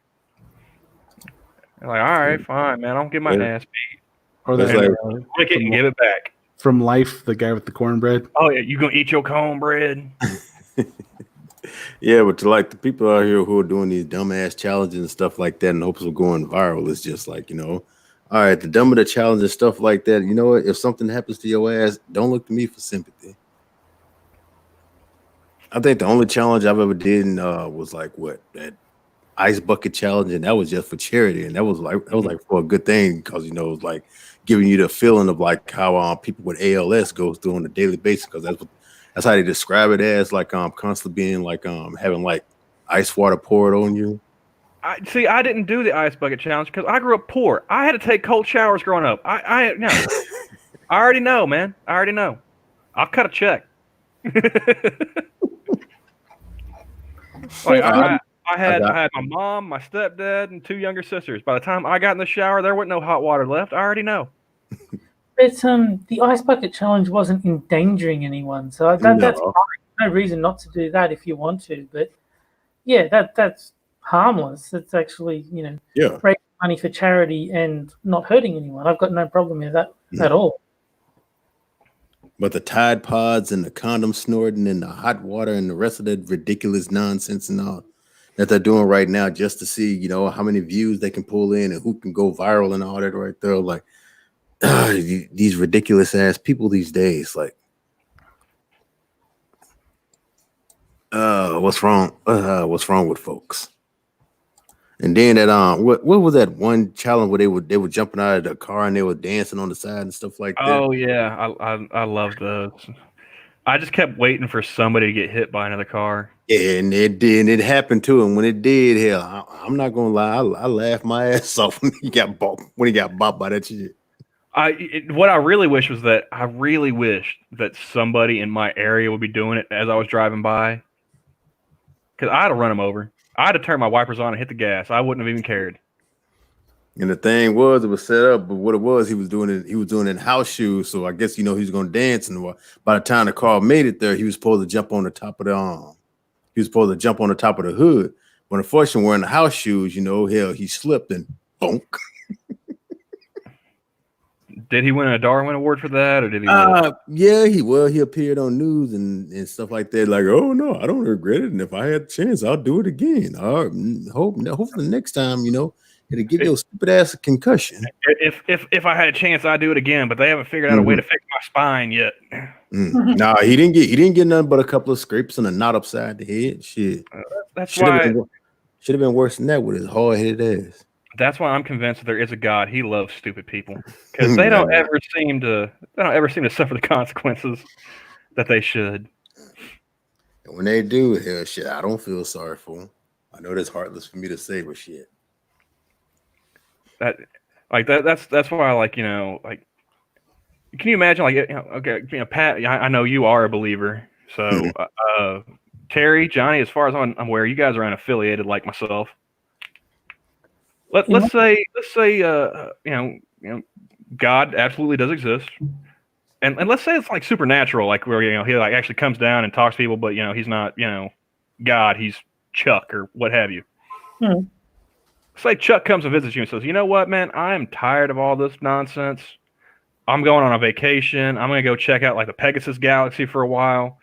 They're like, all right, fine, man. I don't get my ass beat. Or It's the like- Lick it and give it back. from Life, the guy with the cornbread. Oh yeah, you gonna eat your cornbread? Yeah, but to like the people out here who are doing these dumbass challenges and stuff like that in hopes of going viral, it's just like, all right, the dumber the challenge and stuff like that, you know what? If something happens to your ass, don't look to me for sympathy. I think the only challenge I've ever did was like that ice bucket challenge, and that was just for charity, and that was like for a good thing because it was like giving you the feeling of like how people with ALS goes through on a daily basis, because that's how they describe it as, like constantly being like having like ice water poured on you. I didn't do the ice bucket challenge because I grew up poor. I had to take cold showers growing up. I already know, man. I already know. I'll cut a check. Like I had my mom, my stepdad, and 2 younger sisters. By the time I got in the shower, there wasn't no hot water left. I already know. But the ice bucket challenge wasn't endangering anyone, so that's fine. No reason not to do that if you want to. But yeah, that's harmless. It's actually raising money for charity and not hurting anyone. I've got no problem with that at all. But the Tide Pods and the condom snorting and the hot water and the rest of that ridiculous nonsense and all that they're doing right now just to see, how many views they can pull in and who can go viral and all that right there. Like these ridiculous ass people these days, like, what's wrong? What's wrong with folks? And then that what was that one challenge where they were jumping out of the car and they were dancing on the side and stuff like that? Oh yeah, I love those. I just kept waiting for somebody to get hit by another car. Yeah, and it did. And it happened to him. When it did, hell, I'm not gonna lie, I laughed my ass off when he got bopped by that shit. What I really wish was that somebody in my area would be doing it as I was driving by, because I had to run him over. I had to turn my wipers on and hit the gas. I wouldn't have even cared. And the thing was, it was set up, but what it was, he was doing it in house shoes. So I guess he was gonna dance, and by the time the car made it there, he was supposed to jump on the top of the He was supposed to jump on the top of the hood. But unfortunately, wearing the house shoes, hell, he slipped and bonk. Did he win a Darwin Award for that, or did he? Yeah, he appeared on news and stuff like that. Like, oh no, I don't regret it, and if I had a chance, I'll do it again. Hopefully next time, it'll give your stupid ass a concussion. If I had a chance, I'd do it again. But they haven't figured out a way to fix my spine yet. Nah, he didn't get nothing but a couple of scrapes and a knot upside the head. Shit, that's why should have been worse than that with his hard-headed ass. That's why I'm convinced that there is a God. He loves stupid people because they don't ever seem to suffer the consequences that they should. And when they do, hell, shit, I don't feel sorry for them. I know that's heartless for me to say, but shit. That's why I like, like, can you imagine, like, okay, Pat, I know you are a believer, so Terry, Johnny, as far as I'm aware, you guys are unaffiliated like myself. Let's say God absolutely does exist, and let's say it's like supernatural, like where he like actually comes down and talks to people, but he's not God, he's Chuck or what have you. Say Chuck comes and visits you and says, you know what, man, I'm tired of all this nonsense. I'm going on a vacation. I'm going to go check out like the Pegasus Galaxy for a while.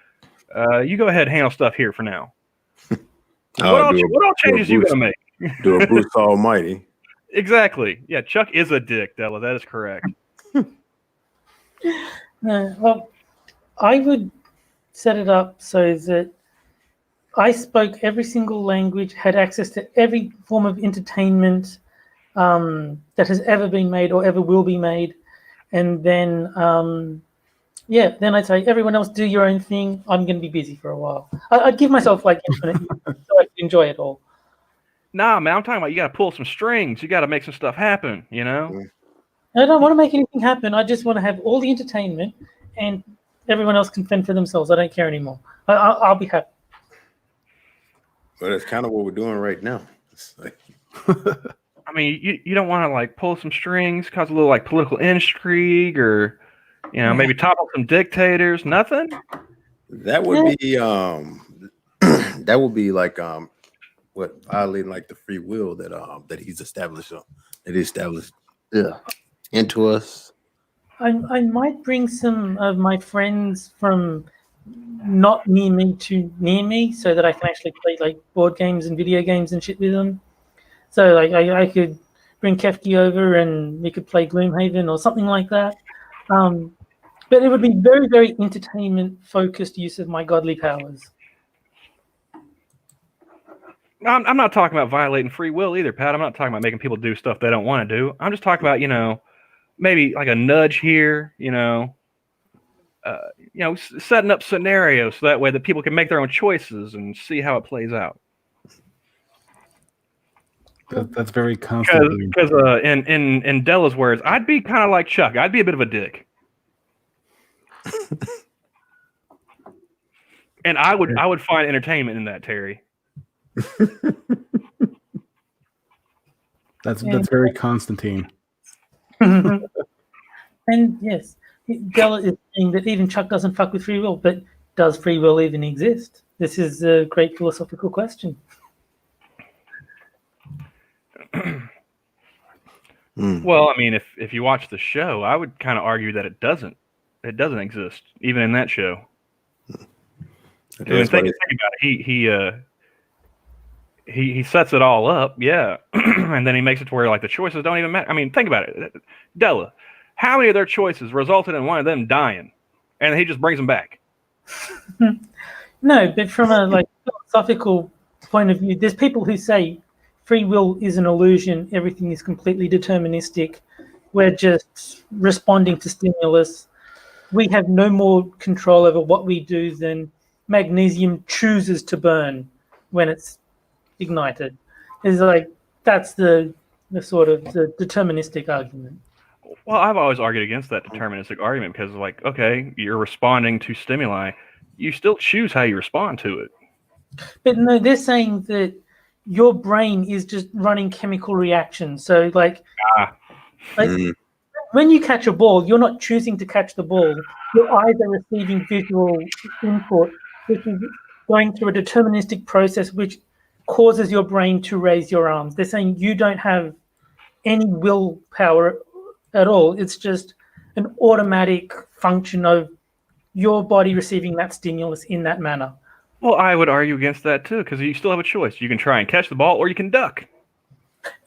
You go ahead and handle stuff here for now. What all changes you going to make? Do a Bruce Almighty. Exactly. Yeah, Chuck is a dick, Della. That is correct. Well, I would set it up so that I spoke every single language, had access to every form of entertainment that has ever been made or ever will be made. And then, then I'd say, everyone else do your own thing. I'm going to be busy for a while. I'd give myself like infinite so I could enjoy it all. Nah, man, I'm talking about you got to pull some strings. You got to make some stuff happen, I don't want to make anything happen. I just want to have all the entertainment and everyone else can fend for themselves. I don't care anymore. I'll be happy. But that's kind of what we're doing right now. Like... I mean, you don't want to like pull some strings, cause a little like political intrigue, or maybe topple some dictators. Nothing. That would be that would be like what violating like the free will that he's established. That he established. Yeah. into us? I might bring some of my friends from not near me to near me, so that I can actually play like board games and video games and shit with them. So like I could bring Kefki over and we could play Gloomhaven or something like that. But it would be very, very entertainment focused use of my godly powers. I'm not talking about violating free will either, Pat. I'm not talking about making people do stuff they don't want to do. I'm just talking about, maybe like a nudge here, setting up scenarios so that way that people can make their own choices and see how it plays out. That's very constant. Because in Della's words, I'd be kind of like Chuck. I'd be a bit of a dick, and I would find entertainment in that, Terry. That's very Constantine. And yes, Della is saying that even Chuck doesn't fuck with free will, but does free will even exist? This is a great philosophical question. Well, I mean, if you watch the show, I would kind of argue that it doesn't exist, even in that show. Think about it. He sets it all up, yeah, and then he makes it to where like the choices don't even matter. I mean, think about it, Della. How many of their choices resulted in one of them dying, and he just brings them back? No, but from a philosophical point of view, there's people who say free will is an illusion. Everything is completely deterministic. We're just responding to stimulus. We have no more control over what we do than magnesium chooses to burn when it's ignited. It's like that's the sort of the deterministic argument. Well, I've always argued against that deterministic argument because, like, okay, you're responding to stimuli, you still choose how you respond to it. But no, they're saying that your brain is just running chemical reactions. So, when you catch a ball, you're not choosing to catch the ball. Your eyes are receiving visual input, which is going through a deterministic process, which causes your brain to raise your arms. They're saying you don't have any willpower at all. It's just an automatic function of your body receiving that stimulus in that manner. Well, I would argue against that too, because you still have a choice. You can try and catch the ball, or you can duck.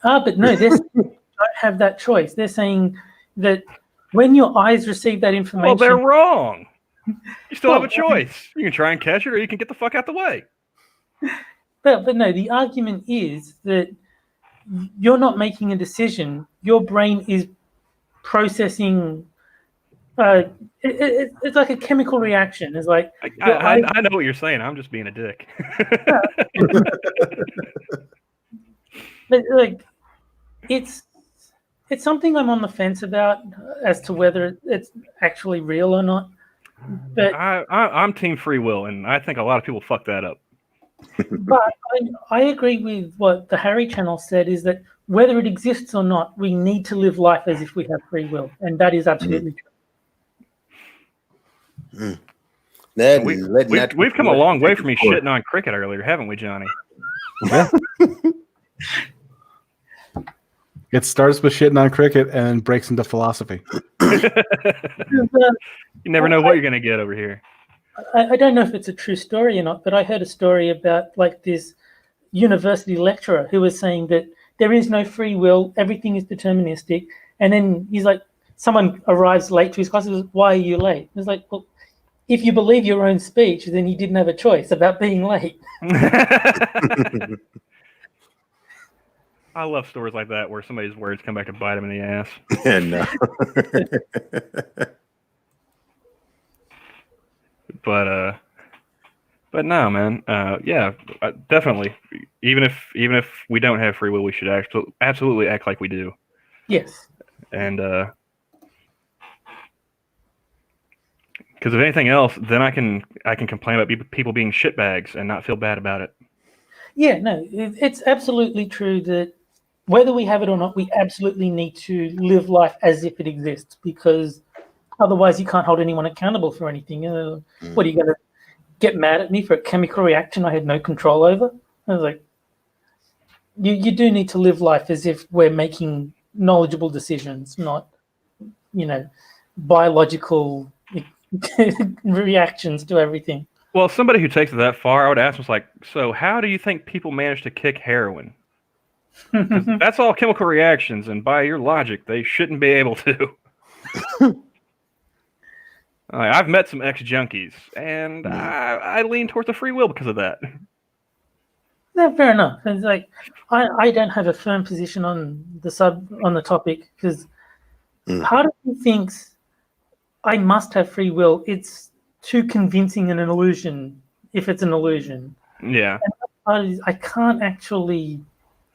But no, they don't have that choice. They're saying that when your eyes receive that information... Well, they're wrong. You still have a choice. You can try and catch it, or you can get the fuck out the way. But no, the argument is that you're not making a decision. Your brain is processing... it's like a chemical reaction. It's like I know what you're saying. I'm just being a dick. But like, it's something I'm on the fence about as to whether it's actually real or not. But I'm team free will, and I think a lot of people fuck that up. But I agree with what the Harry channel said, is that whether it exists or not, we need to live life as if we have free will, and that is absolutely true. We've come a long way from me shitting on cricket earlier, haven't we, Johnny? Yeah. It starts with shitting on cricket and then breaks into philosophy. You never know what you're going to get over here. I don't know if it's a true story or not, but I heard a story about like this university lecturer who was saying that there is no free will, everything is deterministic. And then he's like, someone arrives late to his class, and says, "Why are you late?" It's like, well, if you believe your own speech, then he didn't have a choice about being late. I love stories like that where somebody's words come back to bite them in the ass. Yeah, no. But no, man. Yeah, definitely. Even if we don't have free will, we should absolutely act like we do. Yes. And because if anything else, then I can complain about people being shitbags and not feel bad about it. Yeah, no, it's absolutely true that whether we have it or not, we absolutely need to live life as if it exists, because otherwise you can't hold anyone accountable for anything. What are you going to get mad at me for a chemical reaction I had no control over? I was like, you do need to live life as if we're making knowledgeable decisions, not biological reactions to everything. Well, somebody who takes it that far, I would ask them, so how do you think people manage to kick heroin? 'Cause that's all chemical reactions, and by your logic, they shouldn't be able to. I've met some ex-junkies, and I lean towards the free will because of that. No, fair enough. It's like I don't have a firm position on the topic because part of me thinks I must have free will. It's too convincing an illusion if it's an illusion. Yeah. And I can't actually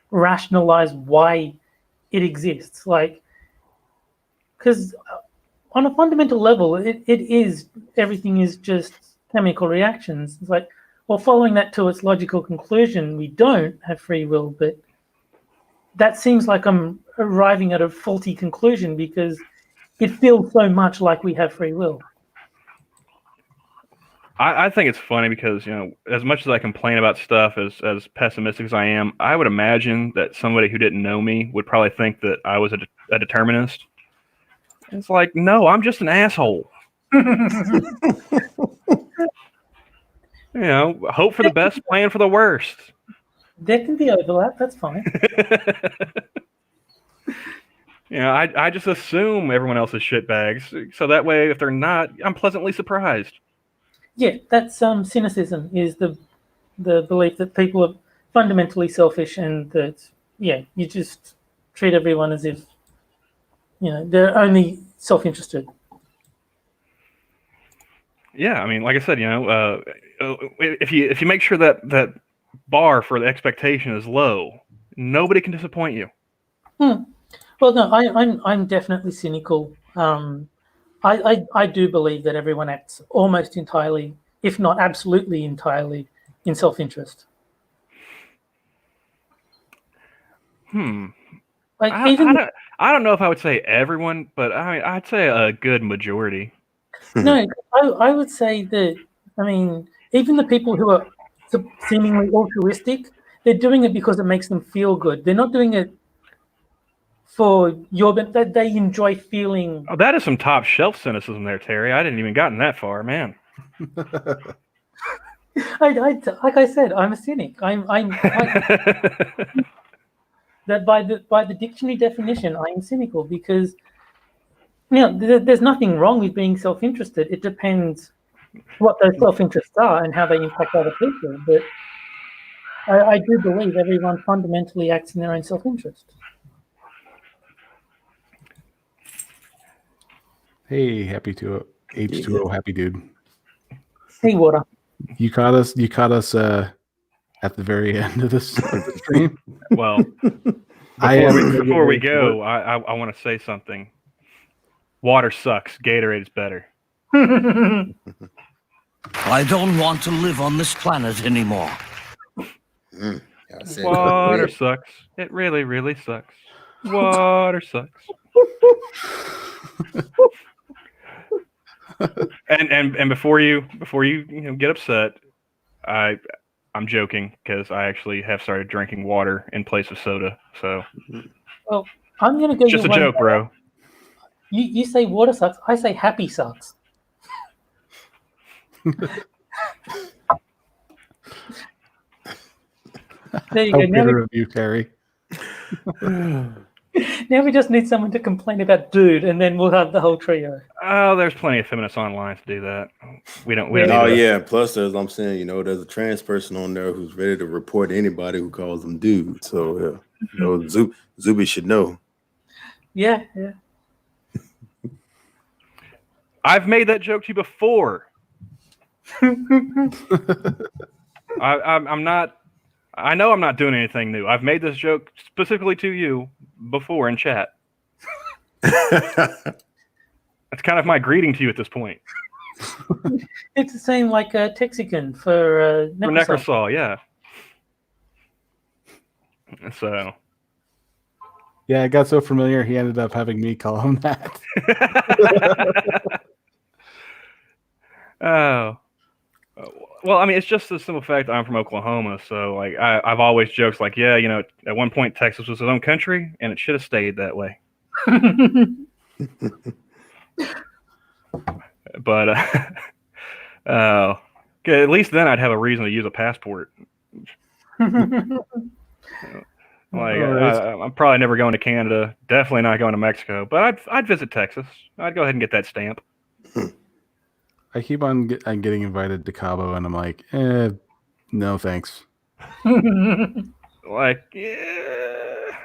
rationalize why it exists. Because on a fundamental level, everything is just chemical reactions. It's like, well, following that to its logical conclusion, we don't have free will, but that seems like I'm arriving at a faulty conclusion because it feels so much like we have free will. I think it's funny because, as much as I complain about stuff as pessimistic as I am, I would imagine that somebody who didn't know me would probably think that I was a determinist. It's like, no, I'm just an asshole. Hope for the best, plan for the worst. There can be overlap. That's fine. I just assume everyone else is shitbags, so that way, if they're not, I'm pleasantly surprised. Yeah, that's cynicism is the belief that people are fundamentally selfish and that you just treat everyone as if they're only self-interested. Yeah, I mean, like I said, if you make sure that bar for the expectation is low, nobody can disappoint you. Well, no, I'm definitely cynical. I do believe that everyone acts almost entirely, if not absolutely entirely, in self-interest. I don't know if I would say everyone, but I'd say a good majority. No, I would say that, even the people who are seemingly altruistic, they're doing it because it makes them feel good. They're not doing it for that they enjoy feeling. Oh, that is some top shelf cynicism there, Terry. I didn't even gotten that far, man. Like I said, I'm a cynic. That by the dictionary definition, I am cynical because there's nothing wrong with being self-interested. It depends what those self-interests are and how they impact other people. But I do believe everyone fundamentally acts in their own self-interest. Hey, happy to H2O, happy dude. Hey, Water. You caught us at the very end of this stream. Well, before we go, I want to say something. Water sucks. Gatorade's better. I don't want to live on this planet anymore. Water sucks. It really, really sucks. Water sucks. and before you get upset, I'm joking because I actually have started drinking water in place of soda. So, well, I'm gonna go. Just a joke, bro. You say water sucks. I say happy sucks. There you go. Now you, Terry. Now we just need someone to complain about dude, and then we'll have the whole trio. Oh, there's plenty of feminists online to do that. We don't. Oh yeah. Plus, I'm saying, there's a trans person on there who's ready to report anybody who calls them dude. So Zuby should know. Yeah. I've made that joke to you before. I'm not. I know I'm not doing anything new. I've made this joke specifically to you before in chat. That's kind of my greeting to you at this point. It's the same like Texican for Necrosol, yeah. So. Yeah, it got so familiar, he ended up having me call him that. Oh. Well, I mean, it's just the simple fact that I'm from Oklahoma, so I've always joked at one point Texas was its own country, and it should have stayed that way. But okay, at least then I'd have a reason to use a passport. Like I'm probably never going to Canada. Definitely not going to Mexico. But I'd visit Texas. I'd go ahead and get that stamp. I keep on getting invited to Cabo, and I'm like, no thanks. Like, yeah,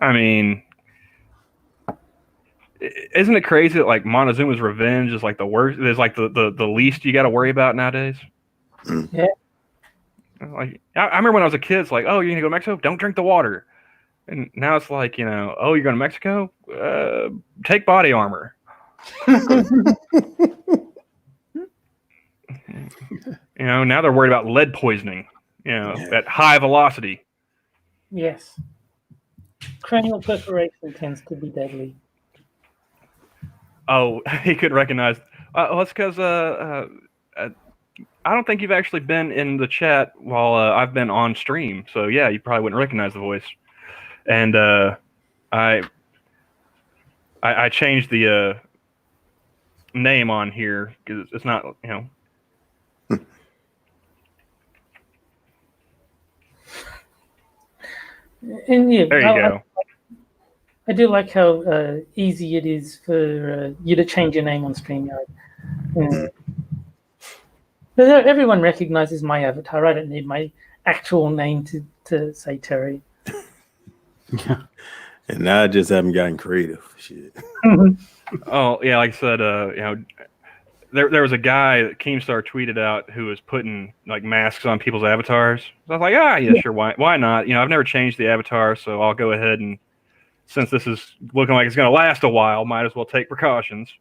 I mean, isn't it crazy that like Montezuma's revenge is like the worst? Is like the least you got to worry about nowadays. Yeah. Like I remember when I was a kid, it's like, oh, you're gonna go to Mexico? Don't drink the water. And now it's like, oh, you're going to Mexico? Take body armor. Now they're worried about lead poisoning. At high velocity. Yes. Cranial perforation tends to be deadly. Oh, he couldn't recognize. That's because I don't think you've actually been in the chat while I've been on stream. So yeah, you probably wouldn't recognize the voice. And I changed the name on here because it's not And yeah, There you go. I do like how easy it is for you to change your name on StreamYard. But everyone recognizes my avatar. I don't need my actual name to say Terry. Yeah. And now I just haven't gotten creative. Shit. Oh yeah, like I said, there was a guy that Keemstar tweeted out who was putting like masks on people's avatars. So I was like, yeah, sure, why not? I've never changed the avatar, so I'll go ahead and since this is looking like it's going to last a while, might as well take precautions.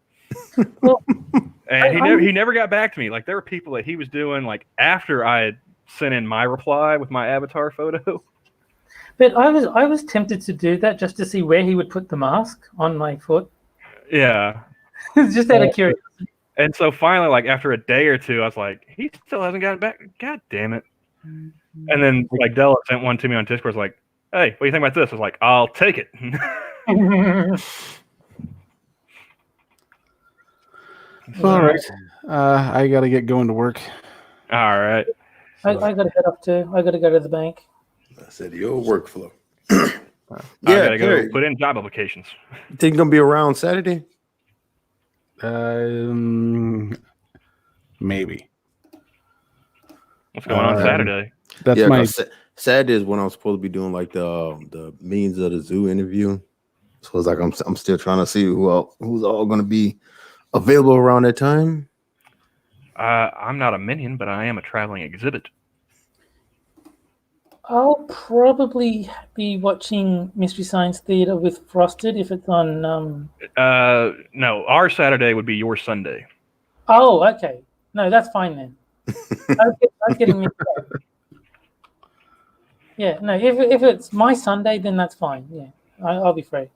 Well, and he never got back to me. Like there were people that he was doing like after I had sent in my reply with my avatar photo. But I was tempted to do that just to see where he would put the mask on my foot. Yeah. Just out of curiosity. And so finally, like after a day or two, I was like, he still hasn't gotten back. God damn it. And then like Della sent one to me on Discord. Was like, hey, what do you think about this? I was like, I'll take it. All right. I got to get going to work. All right. I got to head up too. I got to go to the bank. I said your workflow. I gotta go Terry, put in job applications. you think you're gonna be around Saturday? Maybe. What's going on Saturday? That's Yeah, my 'cause Saturday is when I'm supposed to be doing like the means of the zoo interview. So it's like I'm still trying to see who's all gonna be available around that time. I'm not a minion, but I am a traveling exhibit. I'll probably be watching Mystery Science Theater with Frosted if it's on. No, our Saturday would be your Sunday. Oh, okay. No, that's fine then. I was getting mixed up. Yeah, no. If it's my Sunday, then that's fine. Yeah, I'll be free.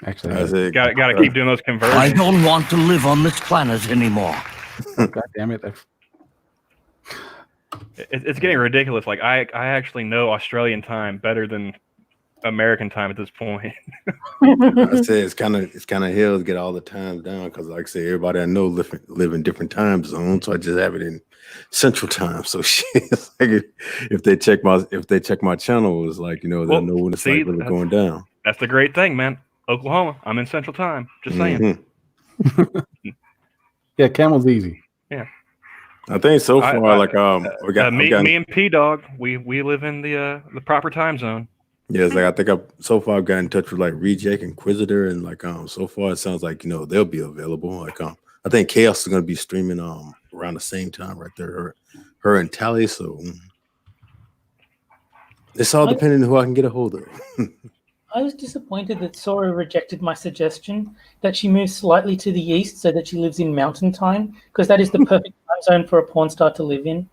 actually. I said, Got to keep doing those I conversions. don't want to live on this planet anymore. God damn it! It's getting ridiculous. Like I actually know Australian time better than American time at this point. I said it's kind of hell to get all the times down because, like I said, everybody I know live in different time zones, so I just have it in Central Time. So shit, it's like if they check my channel, it's like they'll know when it's like really going down. That's the great thing, man. Oklahoma, I'm in Central Time. Just saying. Mhm. Yeah, Camel's easy. Yeah. I think so far, me and P Dog, we live in the proper time zone. Yeah, it's like I think I've got in touch with like Reject Inquisitor, and like so far it sounds like they'll be available. Like I think Chaos is gonna be streaming around the same time right there, her and Tally. So it's all depending on who I can get a hold of. I was disappointed that Sora rejected my suggestion that she move slightly to the east so that she lives in Mountain Time, because that is the perfect time zone for a porn star to live in.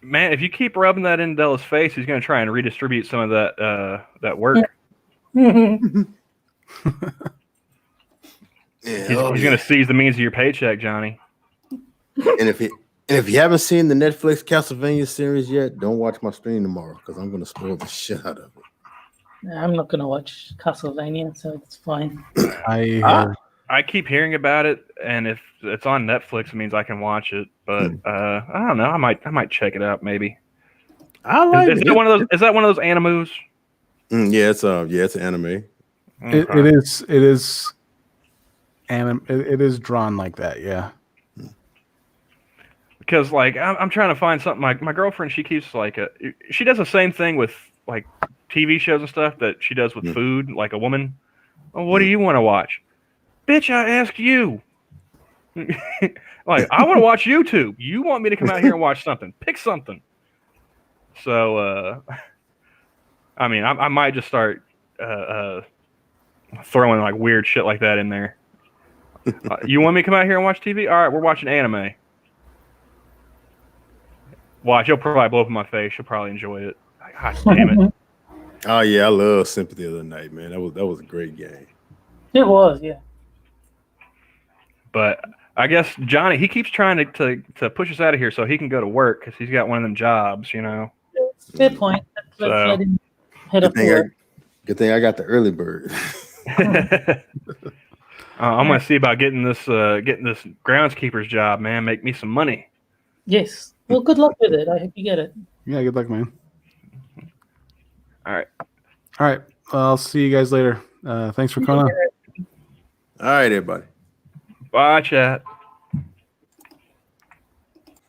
Man, if you keep rubbing that in Della's face, he's going to try and redistribute some of that work. Yeah, He's going to seize the means of your paycheck, Johnny. and And if you haven't seen the Netflix Castlevania series yet, don't watch my stream tomorrow because I'm going to spoil the shit out of it. I'm not gonna watch Castlevania, so it's fine. I keep hearing about it, and if it's on Netflix, it means I can watch it. But I don't know. I might check it out maybe. I like Is it. that one of those? Is that one of those animus? Yeah, it's an anime. It is it is drawn like that, yeah. Because like I'm trying to find something. My girlfriend, she keeps like she does the same thing with like TV shows and stuff that she does with food, like a woman. Oh, what do you want to watch? Bitch, I asked you. Like, I want to watch YouTube. You want me to come out here and watch something? Pick something. So, I mean, I might just start throwing like weird shit like that in there. You want me to come out here and watch TV? All right, we're watching anime. Watch, you'll probably blow up in my face. You'll probably enjoy it. God damn it. Oh yeah, I love Sympathy of the Night, man. That was a great game. It was, yeah. But I guess Johnny, he keeps trying to push us out of here so he can go to work because he's got one of them jobs, you know. Fair point. Let's let him head up to work. Good thing I got the early bird. I'm gonna see about getting this groundskeeper's job, man. Make me some money. Yes. Well, good luck with it. I hope you get it. Yeah, good luck, man. All right. All right. I'll see you guys later. Thanks for coming on. All right, everybody. Bye, chat.